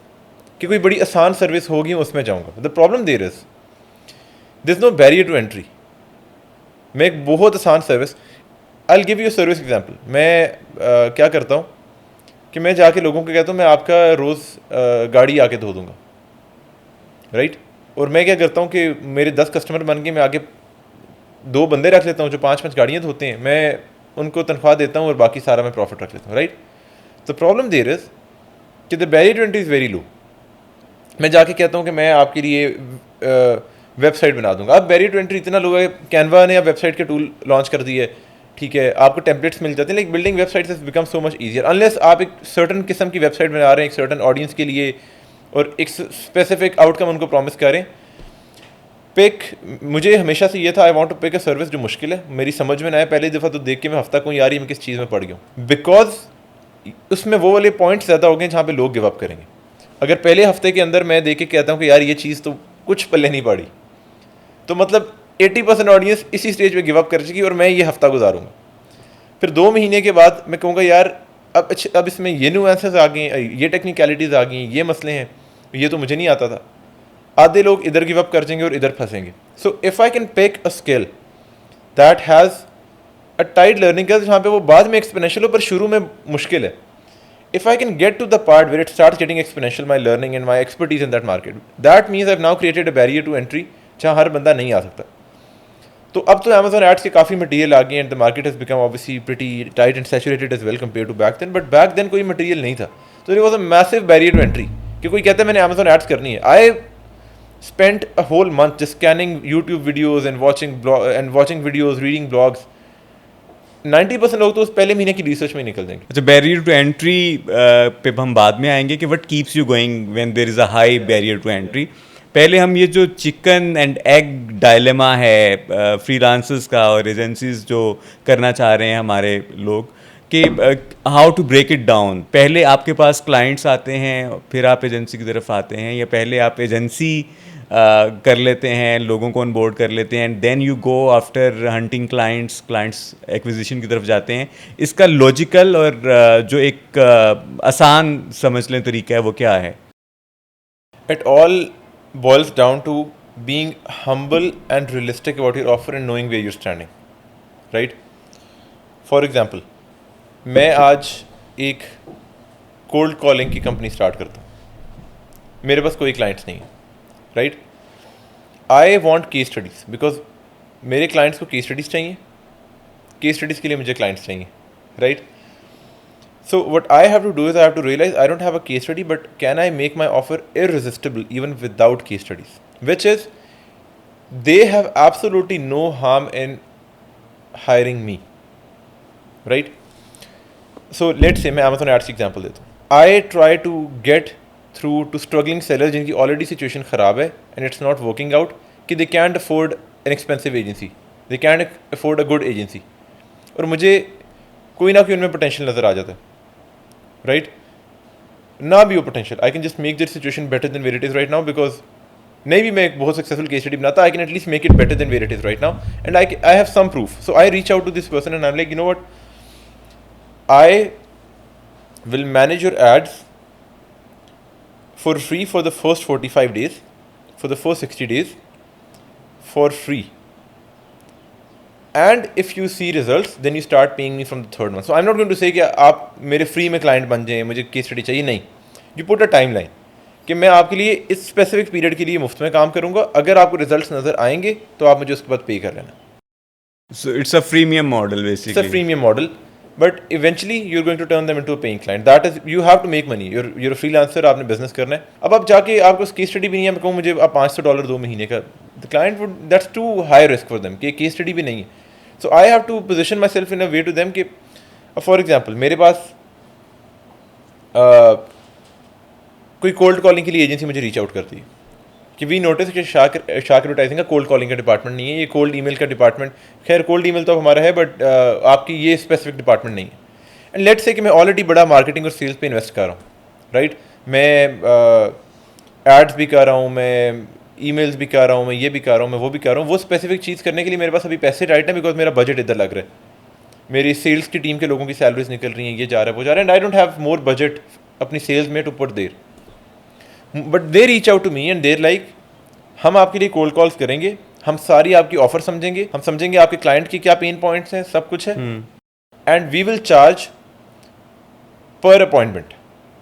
Speaker 2: कि कोई बड़ी आसान सर्विस होगी उसमें जाऊँगा। The problem there is no barrier to entry. मैं एक बहुत आसान service, I will give you service example. मैं क्या करता हूँ कि मैं जाके लोगों को कहता हूँ मैं आपका रोज़ गाड़ी आके धो दूँगा, राइट? और मैं क्या करता हूँ कि मेरे 10 कस्टमर बन के मैं आगे 2 बंदे रख लेता हूँ जो 5-5 गाड़ियाँ धोते हैं, मैं उनको तनख्वाह देता हूँ और बाकी सारा मैं प्रॉफिट रख लेता हूँ, राइट? तो प्रॉब्लम देयर इज़ कि the barrier to entry is very low. मैं जाके कहता हूँ कि मैं आपके लिए वेबसाइट बना दूँगा। अब बैरियर टू एंट्री इतना लो है, कैनवा ने अब वेबसाइट के टूल लॉन्च कर दिए, ठीक है, आपको टेम्पलेट्स मिल जाते हैं, like building websites has become so much easier, unless आप एक सर्टन किस्म की वेबसाइट बना रहे हैं एक सर्टन ऑडियंस के लिए और एक स्पेसिफिक आउटकम उनको प्रॉमिस करें। पिक, मुझे हमेशा से ये था, I want to pick a service जो मुश्किल है, मेरी समझ में ना आए पहली दफ़ा तो देख के मैं हफ्ता को यार मैं किस चीज़ में पड़ गया हूँ, बिकॉज उसमें वो वाले पॉइंट्स ज़्यादा हो गए जहाँ पे लोग गिव अप करेंगे। अगर पहले हफ्ते के अंदर मैं देख के कहता हूँ कि यार ये चीज़ तो कुछ पल्ले नहीं पड़ी, तो मतलब 80% ऑडियंस इसी स्टेज पे गिव अप कर चुकी और मैं ये हफ्ता गुजारूंगा। फिर 2 महीने के बाद मैं कहूँगा यार अब इसमें ये न्यूएंसेस आ गए हैं, ये टेक्निकलिटीज़ आ गई हैं, ये मसले हैं, ये तो मुझे नहीं आता था। आधे लोग इधर गिव अप कर जाएंगे और इधर फंसेंगे। So if I can pick a skill that has a tight learning curve जहाँ पे वो बाद में एक्सपोनेंशियल हो पर शुरू में मुश्किल है, if I can get to the part where it starts getting exponential, my learning and my expertise in that market, that means I've now created a barrier to entry जहाँ हर बंदा नहीं आ सकता। तो अब तो Amazon ads के काफ़ी material आ गए हैं, the market has become obviously pretty tight and saturated as well compared to back then, but back then कोई मटीरियल नहीं था, तो there was a massive barrier to entry कि कोई कहता है मैंने Amazon ads करनी है। I spent a whole month just scanning YouTube videos and watching videos, reading blogs। 90% लोग तो उस पहले महीने की रिसर्च में निकल जाएंगे।
Speaker 1: अच्छा, बैरियर टू एंट्री पे हम बाद में आएंगे कि what keeps you going when there is a high barrier to entry. पहले हम ये जो चिकन एंड एग डायलेमा है फ्रीलांसर्स का और एजेंसीज जो करना चाह रहे हैं हमारे लोग कि how to break it down. पहले आपके पास क्लाइंट्स आते हैं, फिर आप एजेंसी की तरफ आते हैं, या पहले आप एजेंसी कर लेते हैं, लोगों को ऑन बोर्ड कर लेते हैं, and then you go after hunting clients acquisition की तरफ जाते हैं। इसका लॉजिकल और जो एक आसान समझ लें तरीका है वो क्या है?
Speaker 2: It all boils down to being humble and realistic about your offer and knowing where you're standing, right? For example, मैं आज एक कोल्ड कॉलिंग की कंपनी स्टार्ट करता हूँ, मेरे पास कोई क्लाइंट्स नहीं है, right? I want case studies because मेरे क्लाइंट्स को केस स्टडीज़ चाहिए, केस स्टडीज़ के लिए मुझे क्लाइंट्स चाहिए, right? So what I have to do is I have to realize I don't have a case study, but can I make my offer irresistible even without case studies? Which is, they have absolutely no harm in hiring me, right? So let's say मैं Amazon Ads की example देता हूँ। I try to get through to struggling sellers जिनकी already situation ख़राब है and it's not working out कि they can't afford an expensive agency, they can't afford a good agency, और मुझे कोई ना कोई उनमें potential नज़र आ जाता है, right? ना भी हो potential, I can just make their situation better than where it is right now because नहीं भी मैं एक बहुत successful case study बनाता, I can at least make it better than where it is right now and I have some proof. So I reach out to this person and I'm like, you know what, I will manage your ads for free for the first 45 days, for the first 60 days for free, and if you see results then you start paying me from the third month. So I'm not going to say कि आप मेरे free में client बन जाएं, मुझे case study चाहिए, नहीं। You put a timeline कि मैं आपके लिए इस स्पेसिफिक पीरियड के लिए मुफ्त में काम करूंगा, अगर आपको रिजल्ट्स नज़र आएंगे तो आप मुझे उसके बाद पे कर लेना।
Speaker 1: So it's a freemium model basically.
Speaker 2: It's a freemium model, but eventually you're going to turn them into a paying client. That is, you have to make money. You're a freelancer, आपने business करना है। अब आप जाके आपको case study भी नहीं है, मैं कहूँ मुझे आप $500 2 महीने का, the client would, that's too high risk for them कि केस स्टडी भी नहीं है। So I have to position myself in a way to them कि, for example, मेरे पास कोई कोल्ड कॉलिंग के लिए एजेंसी मुझे रीच आउट करती है कि वी नोटिस कि शार्क एडवर्टाइजिंग का कोल्ड कॉलिंग का डिपार्टमेंट नहीं है, ये कोल्ड ईमेल का डिपार्टमेंट, खैर कोल्ड ईमेल तो हमारा है बट आपकी ये स्पेसिफिक डिपार्टमेंट नहीं है। एंड लेट्स से कि मैं ऑलरेडी बड़ा मार्केटिंग और सेल्स पे इन्वेस्ट कर रहा हूँ, राइट? मैं एड्स भी कर रहा हूँ, मैं ईमेल्स भी कर रहा हूँ, मैं ये भी कर रहा हूँ, मैं वो भी कर रहा हूँ। वो स्पेसिफिक चीज़ करने के लिए मेरे पास अभी पैसे राइट है बिकॉज मेरा बजट इधर लग रहा है, मेरी सेल्स की टीम के लोगों की सैलरीज निकल रही हैं, ये जा रहा है वो जा रहा है, and I don't have more budget अपनी सेल्स में to put there, but they reach out to me and they're like हम आपके लिए कोल्ड कॉल्स करेंगे, हम सारी आपकी ऑफर समझेंगे, हम समझेंगे आपके क्लाइंट की क्या पेन पॉइंट्स हैं, सब कुछ है, एंड वी विल चार्ज पर अपॉइंटमेंट।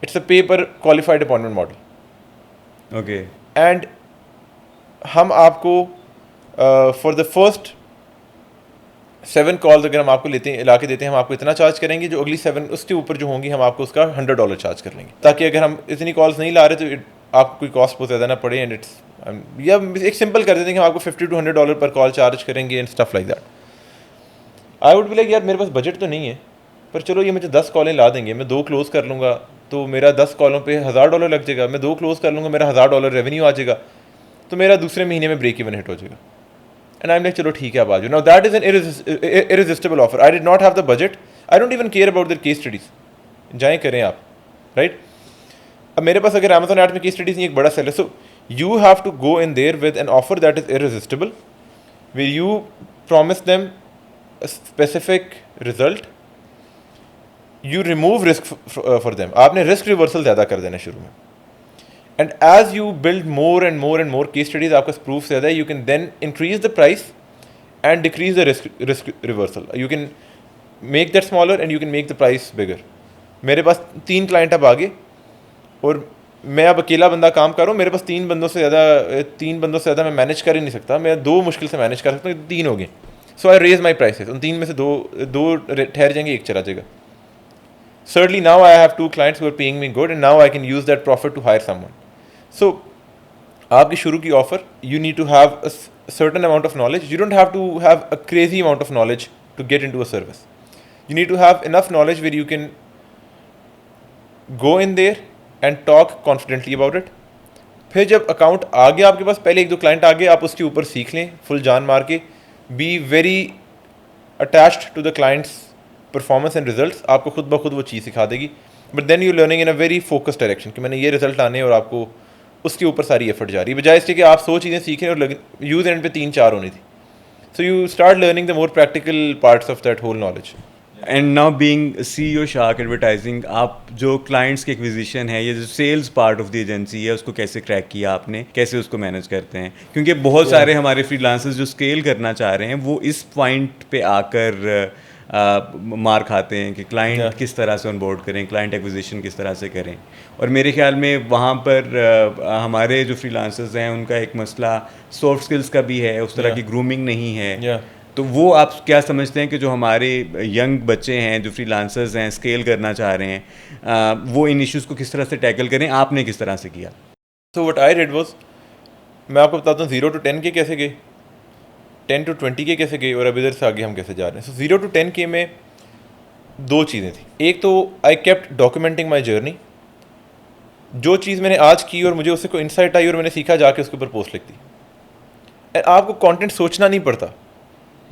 Speaker 2: इट्स अ पे पर qualified appointment model,
Speaker 1: okay.
Speaker 2: And हम आपको फॉर द फर्स्ट 7 कॉल्स अगर हम आपको ला के देते हैं, हम आपको इतना चार्ज करेंगे, जो अगली 7 उसके ऊपर जो होंगी हम आपको उसका $100 चार्ज कर लेंगे, ताकि अगर हम इतनी कॉल्स नहीं ला रहे तो आपको कोई कॉस्ट बहुत ज़्यादा ना पड़े, एंड इट्स या एक सिंपल कर देते हैं कि हम आपको $50 to $100 पर कॉल चार्ज करेंगे and stuff like that. I would be like यार मेरे पास बजट तो नहीं है, पर चलो ये मुझे 10 कॉलें ला देंगे, मैं 2 क्लोज कर लूँगा तो मेरा 10 कॉलों पे $1000 लग जाएगा, मैं 2 क्लोज कर लूँगा मेरा $1000 रेवेन्यू आ जाएगा, तो मेरा दूसरे महीने में ब्रेक इवन हिट हो जाएगा। एंड आई एम लाइक चलो ठीक है आप आ जाओ। Now that is an irresistible offer. I did not have the budget, I don't even care about their case studies, जाएँ करें आप, राइट? अब मेरे पास अगर Amazon एड में केस स्टडीज नहीं, एक बड़ा सेल है, so you have to go in there with an offer that is irresistible where you promise them a specific result, you remove risk for them. आपने risk reversal ज़्यादा कर देना शुरू में. And as you build more and more and more case studies, आपका proof ज़्यादा है, you can then increase the price and decrease the risk reversal. You can make that smaller and you can make the price bigger. मेरे पास 3 client अब आगे और मैं अब अकेला बंदा काम कर रहा हूँ, मेरे पास 3 बंदों से ज़्यादा मैं मैनेज कर ही नहीं सकता, मैं 2 मुश्किल से मैनेज कर सकता हूँ, 3 हो गए. सो आई रेज माई प्राइसेस. उन 3 में से दो ठहर जाएंगे, एक चला जाएगा. Certainly now I have 2 clients who are paying me good and now I can use that profit to hire someone. So आपकी शुरू की offer, you need to have a certain amount of knowledge. You don't have to have a crazy amount of knowledge to get into a service. You need to have enough knowledge where you can go in there and talk confidently about it. फिर जब account आ गया आपके पास, पहले 1-2 client आ गए, आप उसके ऊपर सीख लें फुल जान मार के. Be very attached to the clients performance and results. आपको खुद ब खुद वो चीज़ सिखा देगी. But then you learning in a very focused direction कि मैंने ये रिजल्ट आने और आपको उसके ऊपर सारी एफर्ट जा रही है, बजाय इसके कि आप 100 चीज़ें सीखें और यूज़ एंड पे 3-4 होनी थी. So you start learning the more practical parts of that whole knowledge.
Speaker 1: And now being CEO Shark Advertising, आप जो क्लाइंट्स की एक्विजिशन है, ये जो sales part of the agency है, उसको कैसे क्रैक किया आपने, कैसे उसको मैनेज करते हैं? क्योंकि बहुत सारे हमारे फ्रीलांसर्स जो स्केल करना चाह रहे हैं वो इस पॉइंट पे आकर मार खाते हैं कि क्लाइंट किस तरह से ऑनबोर्ड करें, क्लाइंट एक्विजिशन किस तरह से करें. और मेरे ख्याल में वहाँ पर हमारे जो फ्रीलांसर्स हैं उनका एक मसला सॉफ्ट स्किल्स का भी है, उस तरह की ग्रूमिंग नहीं है. तो वो आप क्या समझते हैं कि जो हमारे यंग बच्चे हैं जो फ्रीलांसर्स हैं, स्केल करना चाह रहे हैं, वो इन इश्यूज़ को किस तरह से टैकल करें? आपने किस तरह से किया?
Speaker 2: So what I did was, मैं आपको बताता हूँ 0 to 10 के कैसे गए, 10 to 20 के कैसे गए और अब इधर से आगे हम कैसे जा रहे हैं. सो 0 to 10 के में 2 चीज़ें थी. एक तो I kept documenting my journey. जो चीज़ मैंने आज की और मुझे उससे कोई इंसाइट आई और मैंने सीखा, जाके उसके ऊपर पोस्ट लिख दी. आपको कंटेंट सोचना नहीं पड़ता.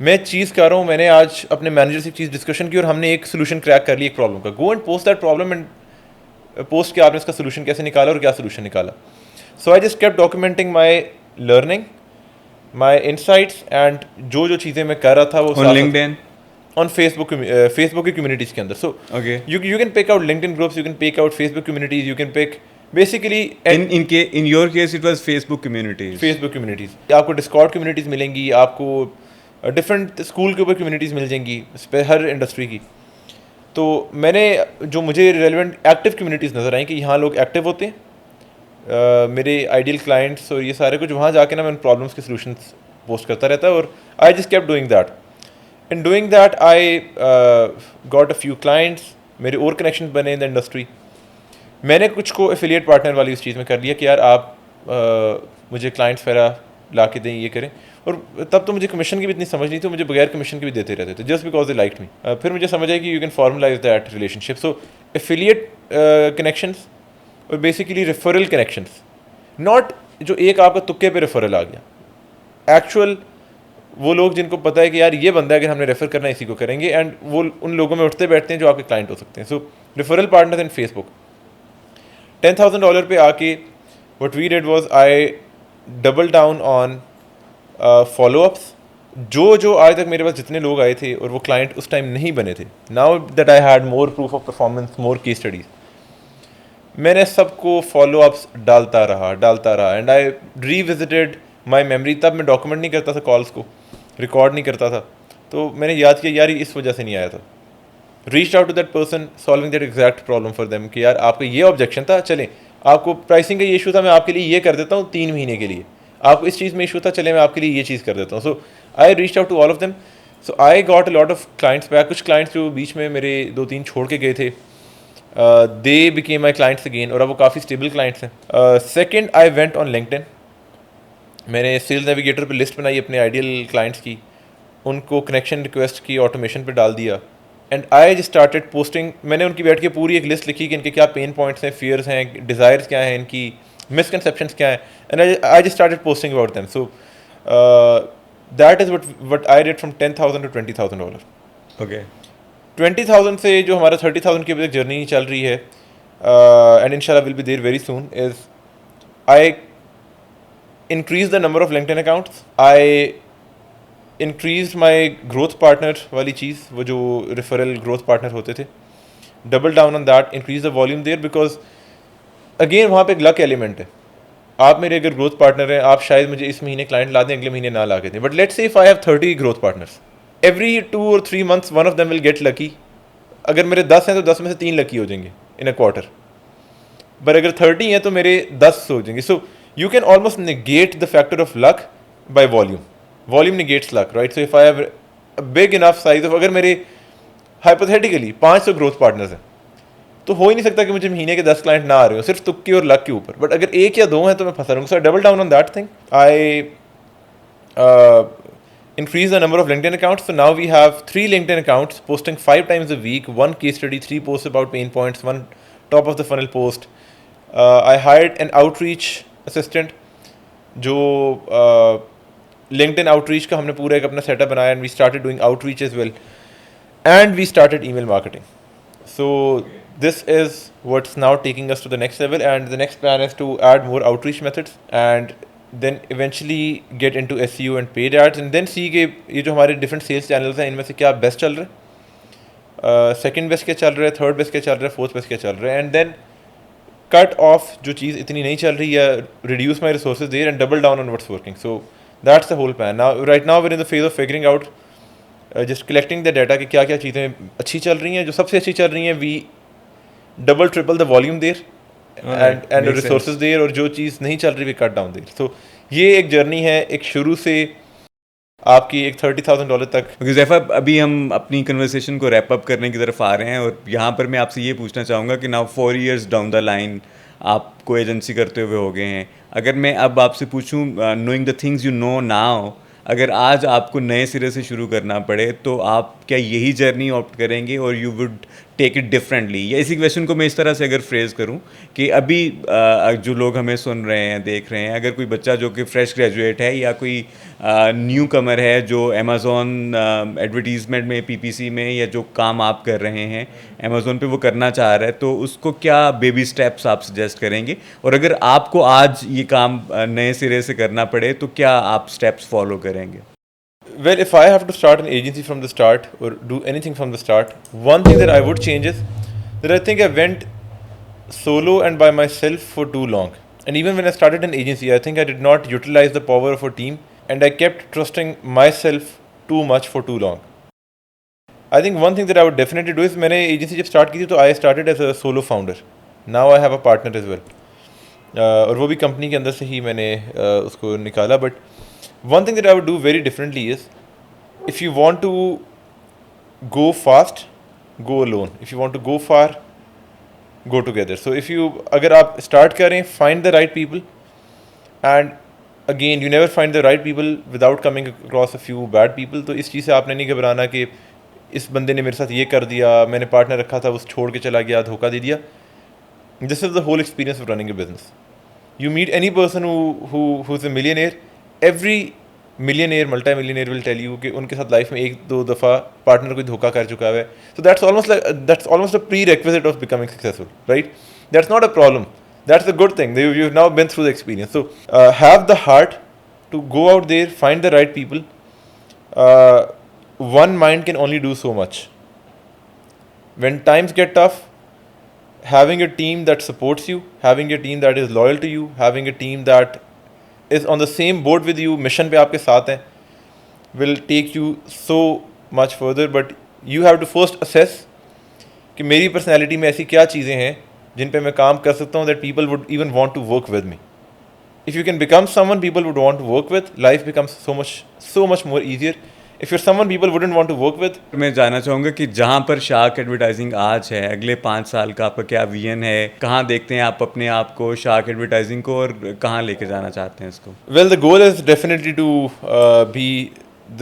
Speaker 2: मैं चीज़ कर रहा हूँ, मैंने आज अपने मैनेजर से चीज़ डिस्कशन की और हमने एक सोल्यूशन क्रैक कर ली एक प्रॉब्लम का. Go and post that problem and post कि आपने इसका सोल्यूशन कैसे निकाला और क्या सोल्यूशन निकाला. So I just kept documenting my learning, my insights and जो चीज़ें मैं कर रहा था वो
Speaker 1: ऑन लिंक्डइन,
Speaker 2: ऑन फेसबुक की कम्युनिटीज़ के अंदर. So you can pick out LinkedIn groups, you can pick out Facebook communities, you can pick basically
Speaker 1: in your case it was Facebook communities.
Speaker 2: आपको डिस्कॉर्ड कम्युनिटीज़ मिलेंगी, आपको different school के ऊपर communities मिल जाएंगी हर industry की. तो मैंने जो मुझे रेलिवेंट एक्टिव कम्युनिटीज़ नज़र आई कि यहाँ लोग एक्टिव होते हैं, मेरे आइडियल क्लाइंट्स और ये सारे कुछ, वहाँ जाके ना मैं प्रॉब्लम्स के सॉल्यूशंस पोस्ट करता रहता है. और आई just kept doing that. In doing that I got a few clients, मेरे और कनेक्शन बने इन द इंडस्ट्री. मैंने कुछ को एफिलिएट पार्टनर वाली इस चीज़ में कर लिया कि यार आप मुझे क्लाइंट्स वगैरह ला के दें, ये करें. और तब तो मुझे कमीशन की भी इतनी समझ नहीं थी, मुझे बगैर कमीशन के भी देते रहते थे just because they liked me. फिर मुझे समझ आई कि you can formalize that relationship. So affiliate connections और बेसिकली रेफरल कनेक्शंस, नॉट जो एक आपका तुक्के पे रेफरल आ गया, एक्चुअल वो लोग जिनको पता है कि यार ये बंदा अगर हमने रेफर करना इसी को करेंगे, एंड वो उन लोगों में उठते बैठते हैं जो आपके क्लाइंट हो सकते हैं. So referral partners in Facebook. $10,000 पे आके what we did was I double down on followups. जो आज तक मेरे पास जितने लोग आए थे और वो क्लाइंट उस टाइम नहीं बने थे, now that I had more proof of performance, more case studies, मैंने सबको फॉलोअप्स डालता रहा and I revisited my memory. तब मैं डॉक्यूमेंट नहीं करता था कॉल्स को, रिकॉर्ड नहीं करता था, तो मैंने याद किया यार इस वजह से नहीं आया था. Reach out to that person, solving that exact problem for them कि यार आपका ये ऑब्जेक्शन था, चलें आपको प्राइसिंग का ये इशू था, मैं आपके लिए ये कर देता हूँ 3 महीने के लिए. आपको इस चीज़ में इशू था, चले मैं आपके लिए ये चीज़ कर देता हूँ. So I reach out to all of them. So I got a lot of clients back. कुछ क्लाइंट्स जो बीच में मेरे 2-3 छोड़ के गए थे, they became my clients again और अब वो काफ़ी स्टेबल क्लाइंट्स हैं. Second, I went on LinkedIn. मैंने सेल्स नेविगेटर पे लिस्ट बनाई अपने आइडियल क्लाइंट्स की, उनको कनेक्शन रिक्वेस्ट की ऑटोमेशन पे डाल दिया and I just started posting. मैंने उनकी बैठ के पूरी एक लिस्ट लिखी कि इनके क्या पेन पॉइंट्स हैं, फियर्स हैं, डिज़ायर्स क्या हैं, इनकी मिसकनसेप्शंस क्या हैं, and I just started posting about them. So that is what I did from $10,000 to $20,000.
Speaker 1: Okay.
Speaker 2: 20,000 से जो हमारा 30,000 की अभी तक जर्नी चल रही है, एंड इंशाल्लाह will be there very soon, is I increase the number of LinkedIn accounts. I increase my growth partner वाली चीज़, वो जो रेफरल ग्रोथ पार्टनर होते थे, double down on that, increase the volume there, because again वहाँ पे एक luck element है. आप मेरे अगर ग्रोथ पार्टनर हैं, आप शायद मुझे इस महीने क्लाइंट ला दें, अगले महीने ना ला के दें, but let's say if I have 30 growth partners, every 2 or 3 months one of them will get lucky. अगर मेरे 10 हैं तो 10 में से 3 लकी हो जाएंगे इन अ क्वार्टर, बट अगर 30 हैं तो मेरे 10 हो जाएंगे. So you can almost negate the factor of luck by volume. Volume negates luck, right? So if I have a big enough size of, अगर मेरे हाइपोथेटिकली 500 ग्रोथ पार्टनर्स हैं, तो हो ही नहीं सकता कि मुझे महीने के 10 क्लाइंट ना आ रहे हो सिर्फ तुक्की और लक के ऊपर. बट अगर 1 या 2 हैं तो मैं फंसा रहूँगा. So I double down on that thing. I increase the number of LinkedIn accounts. So now we have 3 LinkedIn accounts posting 5 times a week, 1 case study, 3 posts about pain points, 1 top of the funnel post. I hired an outreach assistant जो LinkedIn outreach का हमने पूरा एक अपना setup बनाया, and we started doing outreach as well, and we started email marketing. So this is what's now taking us to the next level, and the next plan is to add more outreach methods and then eventually get into SEO and paid ads, and then see कि ये जो हमारे different sales channels हैं इनमें से क्या best चल रहा है, second best क्या चल रहा है, third best क्या चल रहा है, fourth best क्या चल रहा है, and then cut off जो चीज़ इतनी नहीं चल रही है, reduce my resources there and double down on what's working. So that's the whole plan. Now right now we're in the phase of figuring out, just collecting the data कि क्या क्या चीज़ें अच्छी चल रही हैं. जो सबसे अच्छी चल रही हैं, we double triple the volume there and resources there, और जो चीज़ नहीं चल रही वी कट डाउन देर. तो ये एक जर्नी है, एक शुरू से आपकी एक $30,000 तक.
Speaker 1: हुज़ैफ़ा, अभी हम अपनी कन्वर्सेशन को रैप अप करने की तरफ आ रहे हैं, और यहाँ पर मैं आपसे ये पूछना चाहूँगा कि now 4 years down the line आपको एजेंसी करते हुए हो गए हैं. अगर मैं अब आपसे पूछूँ, knowing the things you know now, अगर आज आपको नए सिरे से शुरू करना पड़े तो आप क्या यही जर्नी ऑप्ट करेंगे, और you would take it differently? या इसी क्वेश्चन को मैं इस तरह से अगर फ्रेज़ करूं कि अभी जो लोग हमें सुन रहे हैं, देख रहे हैं, अगर कोई बच्चा जो कि फ्रेश ग्रेजुएट है या कोई न्यू कमर है जो अमेज़ॉन एडवर्टीज़मेंट में, पीपीसी में, या जो काम आप कर रहे हैं अमेज़ॉन पे वो करना चाह रहा है, तो उसको क्या बेबी स्टेप्स आप सजेस्ट करेंगे? और अगर आपको आज ये काम नए सिरे से करना पड़े तो क्या आप स्टेप्स फॉलो करेंगे?
Speaker 2: Well, if I have to start an agency from the start or do anything from the start, one thing that I would change is that I think I went solo and by myself for too long. And even when I started an agency, I think I did not utilize the power of a team, and I kept trusting myself too much for too long. I think one thing that I would definitely do is, मैंने agency जब start की थी तो I started as a solo founder. Now I have a partner as well. और वो भी company के अंदर से ही मैंने उसको निकाला. But one thing that I would do very differently is, if you want to go fast, go alone. If you want to go far, go together. So if you, अगर आप start करें, find the right people, and again you never find the right people without coming across a few bad people. तो इस चीज़ से आपने नहीं घबराना कि इस बंदे ने मेरे साथ ये कर दिया, मैंने पार्टनर रखा था, उस छोड़ के चला गया, धोखा दे दिया. This is the whole experience of running a business. You meet any person who's a millionaire, every millionaire, multi-millionaire will tell you कि उनके साथ लाइफ में 1-2 दफ़ा पार्टनर कोई धोखा कर चुका है. So that's almost a prerequisite of becoming successful, right? That's not a problem. That's a good thing. You've now been through the experience. So have the heart to go out there, find the right people. One mind can only do so much. When times get tough, having a team that supports you, having a team that is loyal to you, having a team that is on the same boat with you, mission पे आपके साथ हैं, will take you so much further. But you have to first assess कि मेरी personality में ऐसी क्या चीज़ें हैं जिन पे मैं काम कर सकता हूँ, that people would even want to work with me. If you can become someone people would want to work with, life becomes so much more easier. If you're someone people wouldn't want to work with.
Speaker 1: मैं जानना चाहूँगा कि जहाँ पर shark advertising आज है, अगले 5 साल का आपका क्या विजन है? कहाँ देखते हैं आप अपने आप को, शार्क एडवर्टाइजिंग को, और कहाँ लेके जाना चाहते हैं इसको?
Speaker 2: Well, the goal is definitely to be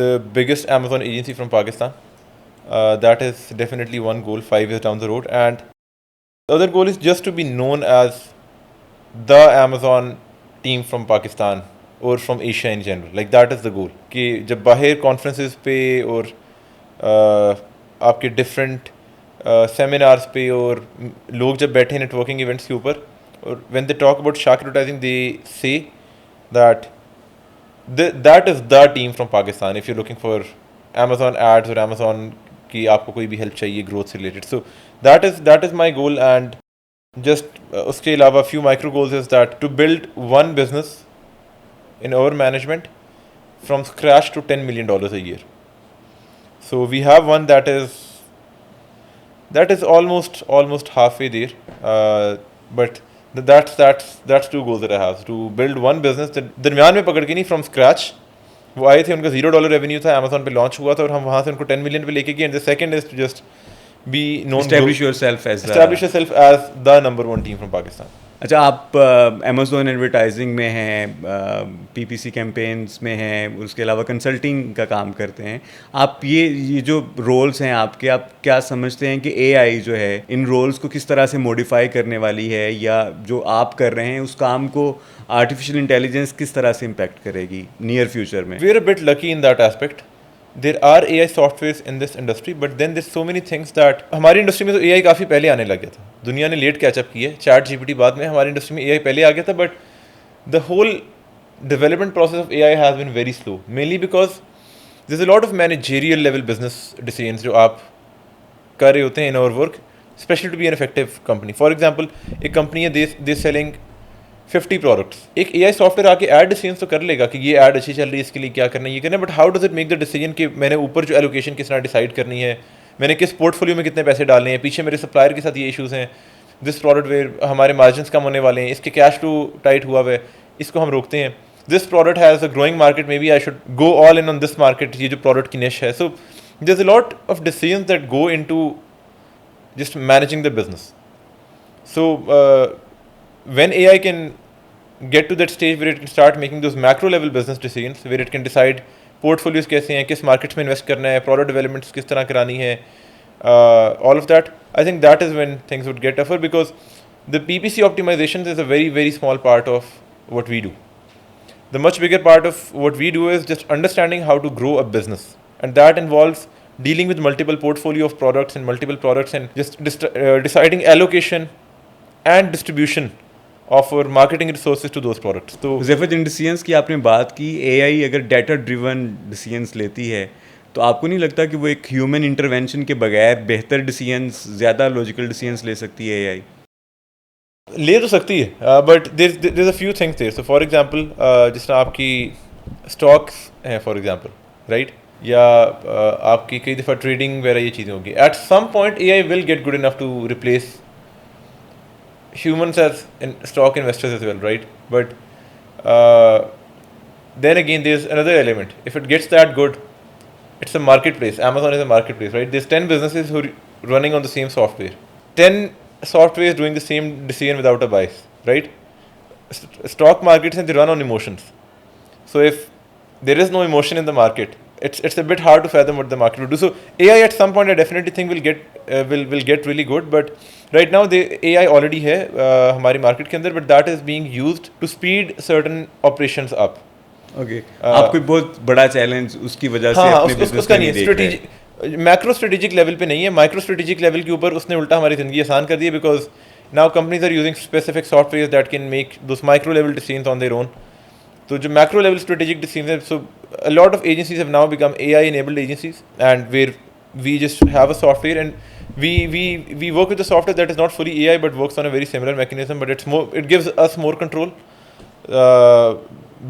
Speaker 2: the biggest Amazon agency from Pakistan. That is definitely one goal 5 years down the road. And the other goal is just to be known as the Amazon team from Pakistan और from Asia in general. Like that is the goal कि जब बाहर conferences पे और आपके different seminars पे और लोग जब बैठे नेटवर्किंग इवेंट्स के ऊपर, और when they talk about shark advertising they say that that is the team from Pakistan if you're looking for Amazon ads or Amazon की आपको कोई भी help चाहिए growth से related. So that is my goal, and just उसके अलावा few micro goals is that to build one business in our management from scratch to $10 million a year. So we have one that is almost halfway there, but that's two goals that I have, to build one business दरमियान में पकड़ के नहीं, from scratch. वो आए थे, उनका $0 revenue था, अमेजोन पे लॉन्च हुआ था और हम वहाँ से उनको 10 मिलियन पे लेके गए. And the second is to just be known,
Speaker 1: establish yourself as
Speaker 2: the number one team from Pakistan.
Speaker 1: अच्छा, आप अमेज़ोन एडवर्टाइजिंग में हैं, पीपीसी कैंपेन्स में हैं, उसके अलावा कंसल्टिंग का काम करते हैं आप. ये जो रोल्स हैं आपके, आप क्या समझते हैं कि एआई जो है इन रोल्स को किस तरह से मॉडिफाई करने वाली है, या जो आप कर रहे हैं उस काम को आर्टिफिशियल इंटेलिजेंस किस तरह से इम्पैक्ट करेगी नियर फ्यूचर में?
Speaker 2: We are a bit lucky in that aspect. There are AI softwares in this industry, but then there's so many things that हमारी इंडस्ट्री में तो AI काफ़ी पहले आने लग गया था. दुनिया ने लेट कैचअप की है. चैट जीपीटी बाद में, हमारी इंडस्ट्री में AI पहले आ गया था, but the whole development process of AI has been very slow, mainly because there is a lot of managerial level business decisions जो आप कर रहे होते हैं in our work, specially to be an effective company. For example, एक company है, they selling 50 products. एक AI software आके एड डिसीजन तो कर लेगा कि ये एड अच्छी चल रही है, इसके लिए क्या करना है, ये करना है, but how does it make the decision कि मैंने ऊपर जो एलोकेशन किस तरह डिसाइड करनी है, मैंने किस पोर्टफोलियो में कितने पैसे डालने हैं, पीछे मेरे सप्लायर के साथ ये इशूज़ हैं, दिस प्रोडक्ट वेयर हमारे मार्जिन कम होने वाले हैं, इसके कैश फ्लो टाइट हुआ हुआ है, इसको हम रोकते हैं. This product has a growing market, may B I should go all in on this market, ये जो प्रोडक्ट की निश है. So there is a lot of decisions that go into just managing the business. So when AI can get to that stage where it can start making those macro level business decisions, where it can decide portfolios कैसे हैं, किस markets में invest करना है, product developments किस तरह करानी है, all of that, I think that is when things would get tougher, because the PPC optimizations is a very, very small part of what we do. The much bigger part of what we do is just understanding how to grow a business, and that involves dealing with multiple portfolio of products and multiple products, and just deciding allocation and distribution of our marketing resources to those products. तो
Speaker 1: हुज़ैफा, जिन decisions की आपने बात की, AI अगर data driven decisions लेती है, तो आपको नहीं लगता कि वो एक ह्यूमन इंटरवेंशन के बगैर बेहतर डिसीजंस, ज़्यादा लॉजिकल डिसीजंस ले सकती है एआई?
Speaker 2: ले तो सकती है, but there a few things there. So for example, जिस तरह आपकी स्टॉक्स हैं फॉर एग्जांपल, राइट, या आपकी कई दफ़ा ट्रेडिंग वगैरह ये चीज़ें होंगी. At some point AI will get good enough to replace humans as stock investors as well, right? But then again, there's another element. If it gets that good, it's a marketplace. Amazon is a marketplace, right? There's 10 businesses who are running on the same software. 10 softwares doing the same decision without a bias, right? Stock markets, and they run on emotions. So if there is no emotion in the market, it's a bit hard to fathom what the market will do. So AI at some point I definitely think will get really good, but right now the AI already है हमारी market के अंदर, but that is being used to speed certain operations up.
Speaker 1: Okay, आपको बहुत बड़ा challenge उसकी वजह से अपने बिजनेस
Speaker 2: उसका
Speaker 1: में
Speaker 2: नहीं, स्ट्रेटेजिक मैक्रो स्ट्रेटेजिक लेवल पे नहीं है, माइक्रो स्ट्रेटेजिक लेवल के ऊपर उसने उल्टा हमारी ज़िंदगी आसान कर दी है, because now companies are using specific software that can make those micro level decisions on their own. तो जो मैक्रो लेवल स्ट्रेटेजिक डिसीजंस है, सो a lot of agencies have now become AI enabled agencies, and where we just have a software, and we work with the software that is not fully AI but works on a very similar mechanism, but it gives us more control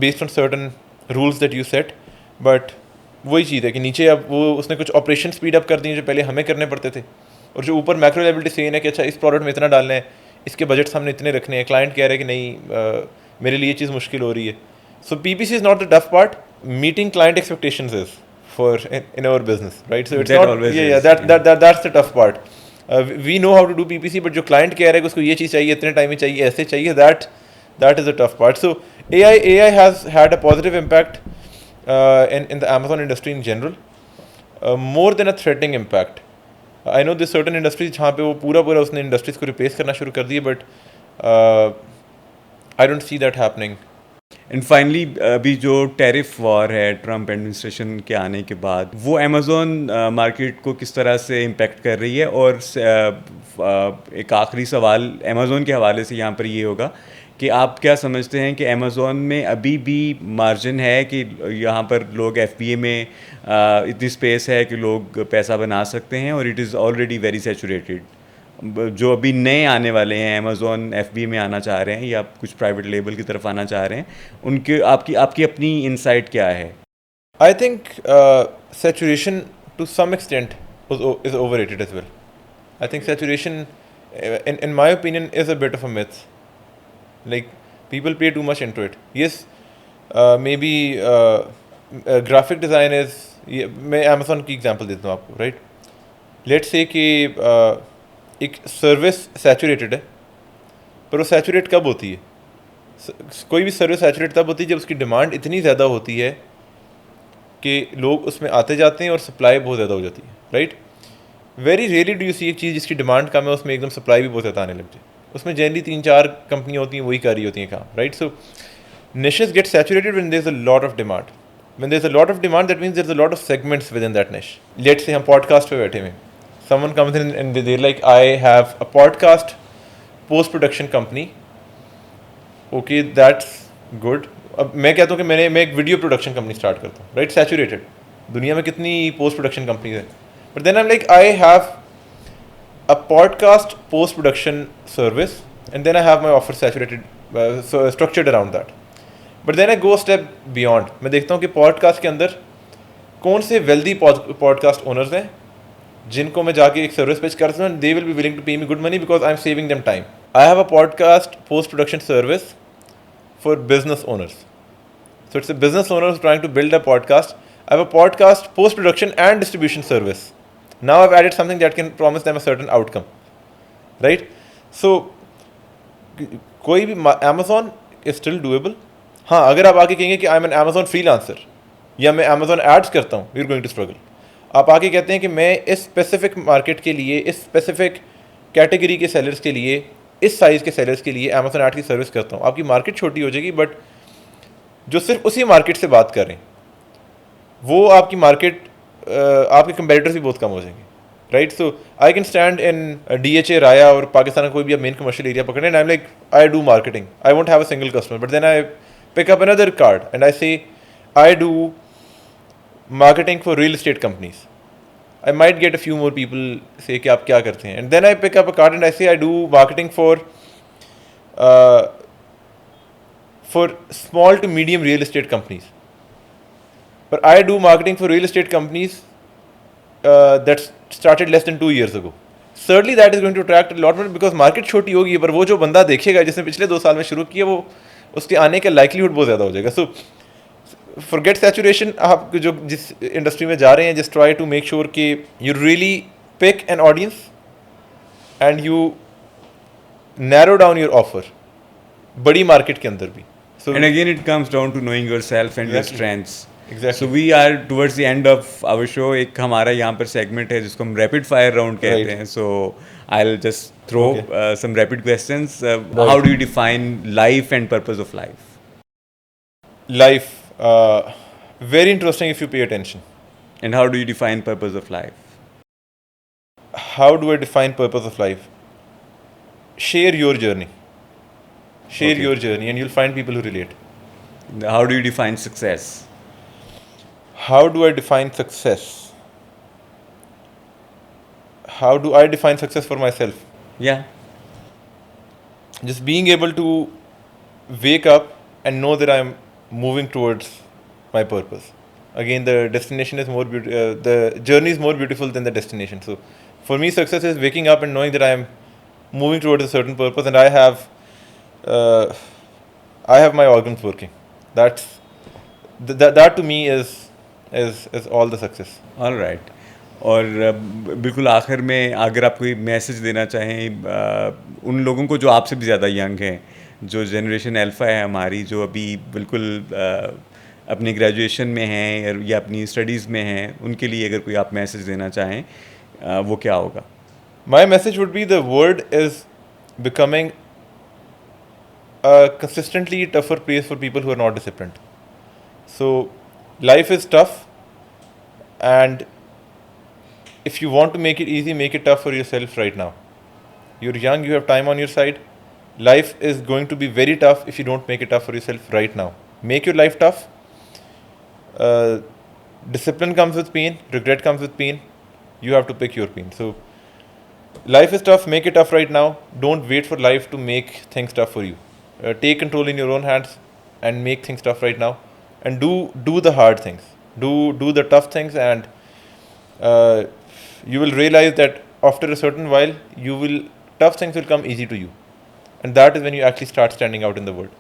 Speaker 2: based on certain rules that you set. But वही चीज़ है कि नीचे अब वो उसने कुछ operation speed up कर दिए जो पहले हमें करने पड़ते थे, और जो ऊपर मैक्रो लेवल डिसीजन है कि अच्छा इस प्रोडक्ट में इतना डालना है, इसके बजट्स हमने इतने रखने हैं, क्लाइंट कह रहे हैं कि नहीं मेरे लिए ये चीज़ मुश्किल हो रही है. So PPC is not the tough part. Meeting client expectations is for in our business, right? So it's
Speaker 1: that
Speaker 2: not
Speaker 1: always
Speaker 2: that's the tough part. We know how to do PPC, but जो client कह रहा है कि उसको ये चीज़ चाहिए, इतने time में चाहिए, ऐसे चाहिए, that is the tough part. So AI has had a positive impact in the Amazon industry in general, more than a threatening impact. I know there's certain industries जहाँ पे वो पूरा उसने industries को replace करना शुरू कर दिए, but I don't see that happening.
Speaker 1: And finally, अभी जो टैरिफ वॉर है ट्रम्प एडमिनिस्ट्रेशन के आने के बाद, वो अमेज़ॉन मार्केट को किस तरह से इम्पेक्ट कर रही है? और एक आखिरी सवाल अमेज़ॉन के हवाले से यहाँ पर ये होगा कि आप क्या समझते हैं कि अमेज़ॉन में अभी भी मार्जिन है कि यहाँ पर लोग एफबीए में इतनी स्पेस है कि लोग पैसा बना सकते हैं, और it is already very saturated? जो अभी नए आने वाले हैं, अमेज़ॉन एफबीए में आना चाह रहे हैं या कुछ प्राइवेट लेबल की तरफ आना चाह रहे हैं, उनके आपकी आपकी अपनी इंसाइट क्या है?
Speaker 2: I think saturation to some extent is overrated as well. I think saturation, in my opinion, is a bit of a myth. Like, people pay too much into it. Yes, maybe graphic design is. मैं Amazon की example देता हूँ आपको, right? Let's say कि एक service saturated है, पर वो सैचुरेट कब होती है? कोई भी सर्विस सैचुरेट तब होती है जब उसकी डिमांड इतनी ज़्यादा होती है कि लोग उसमें आते जाते हैं और सप्लाई बहुत ज़्यादा हो जाती है, right? Very rarely do you see एक चीज़ जिसकी डिमांड कम है उसमें एकदम सप्लाई भी बहुत ज़्यादा आने लग जाए. उसमें जनरली 3-4 कंपनियाँ होती हैं, वही कर रही होती हैं काम, right? So niches get saturated when there's a lot of demand. When there's a lot of demand, that means there's a lot of segments within that niche. Let's say हम podcast पे बैठे हैं, someone comes in and they're like, I have a podcast post-production company. Okay, that's good. अब मैं कहता हूँ कि मैं एक वीडियो प्रोडक्शन कंपनी स्टार्ट करता हूँ, राइट? सैचुरेटेड दुनिया में कितनी पोस्ट प्रोडक्शन कंपनीज हैं, but then I am like I have a podcast post production service and then I have my offer saturated structured around that. But then I go step beyond. मैं देखता हूँ कि podcast के अंदर कौन से wealthy podcast owners हैं जिनको मैं जाके एक सर्विस पेश करता हूँ. They will be willing to pay me good money because I am saving them time. I have a podcast post production service for business owners. So it's a business owner who's trying to build a podcast. I have a podcast post-production and distribution service. Now I've added something that can promise them a certain outcome. Right? So कोई भी Amazon is still doable. हाँ, अगर आप आके कहेंगे कि I'm an Amazon freelancer या मैं Amazon ads करता हूँ, you're going to struggle. आप आके कहते हैं कि मैं इस स्पेसिफिक मार्केट के लिए, इस स्पेसिफिक कैटेगरी के सेलर्स के लिए, इस साइज़ के सेलर्स के लिए अमेज़न ऐड की सर्विस करता हूँ, आपकी मार्केट छोटी हो जाएगी, बट जो सिर्फ उसी मार्केट से बात कर रहे हैं वो आपकी मार्केट, आपके कंपेटिटर्स भी बहुत कम हो जाएंगे, right? So I can stand in DHA Raya और पाकिस्तान का कोई भी मेन कमर्शियल एरिया पकड़े and I am like I do marketing, I won't have a single customer, but then I pick up another card and I say I do marketing for real estate companies. I might get a few more people say कि आप क्या करते हैं, and then I pick up a card and I say I do marketing for small to medium real estate companies. But I do marketing for real estate companies that started less than 2 years ago. Certainly that is going to attract a lot more because market छोटी होगी, पर वो जो बंदा देखेगा जिसने पिछले 2 साल में शुरू किया, वो उसके आने का likelihood बहुत ज़्यादा हो जाएगा. So forget saturation. आप जो जिस इंडस्ट्री में जा रहे हैं, just try to make sure कि you really pick an audience and you narrow down your offer बड़ी मार्केट के अंदर भी. So
Speaker 1: And again, it comes down to knowing yourself and your
Speaker 2: Exactly.
Speaker 1: strengths.
Speaker 2: Exactly.
Speaker 1: So we are towards the end of our show. एक हमारा यहाँ पर segment है जिसको हम rapid fire round कहते
Speaker 2: Right.
Speaker 1: हैं. So I'll just throw
Speaker 2: Okay.
Speaker 1: some rapid questions.
Speaker 2: Right.
Speaker 1: How do you define life and purpose of life?
Speaker 2: life, very interesting if you pay attention.
Speaker 1: And how do you define purpose of life?
Speaker 2: How do I define purpose of life? Share your journey. Share
Speaker 1: Okay.
Speaker 2: your journey and you'll find people who relate.
Speaker 1: How do you define success?
Speaker 2: How do I define success? How do I define success for myself?
Speaker 1: Yeah.
Speaker 2: Just being able to wake up and know that I'm moving towards my purpose. Again, the destination is more the journey is more beautiful than the destination. So for me, success is waking up and knowing that I am moving towards a certain purpose and I have my organs working. That to me is all the success.
Speaker 1: All right. और बिल्कुल आखिर में अगर आप कोई message देना चाहें उन लोगों को जो आपसे भी ज़्यादा यंग हैं, जो जनरेशन अल्फ़ा है हमारी, जो अभी बिल्कुल अपनी ग्रेजुएशन में हैं या अपनी स्टडीज़ में हैं, उनके लिए अगर कोई आप मैसेज देना चाहें वो क्या होगा?
Speaker 2: My message would be the world is becoming a consistently tougher place for people who are not disciplined. So life is tough, and if you want to make it easy, make it tough for yourself right now. You're young, you have time on your side. life is going to be very tough if you don't make it tough for yourself right now. Make your life tough. Discipline comes with pain, regret comes with pain. You have to pick your pain. So life is tough, make it tough right now. Don't wait for life to make things tough for you. Take control in your own hands and make things tough right now. And do the hard things. Do the tough things, and you will realize that after a certain while, tough things will come easy to you, and that is when you actually start standing out in the world.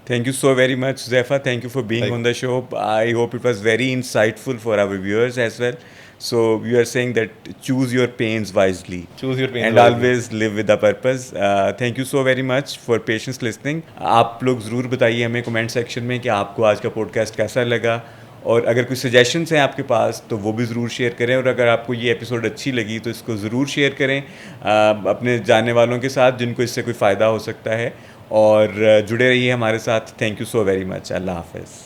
Speaker 1: Thank you so very much, Zepha. Thank you for being
Speaker 2: Thank
Speaker 1: on the show. I hope it was very insightful for our viewers as well. So you are saying that choose your pains wisely.
Speaker 2: Choose your pains
Speaker 1: and
Speaker 2: wisely.
Speaker 1: always live with a purpose. Thank you so very much for patience listening. आप लोग ज़रूर बताइए हमें comment section में कि आपको आज का पॉडकास्ट कैसा लगा, और अगर कोई सजेशंस हैं आपके पास तो वो भी ज़रूर शेयर करें, और अगर आपको ये एपिसोड अच्छी लगी तो इसको ज़रूर शेयर करें अपने जानने वालों के साथ जिनको इससे कोई फ़ायदा हो सकता है, और जुड़े रहिए हमारे साथ. Thank you so very much. अल्लाह हाफ़िज़.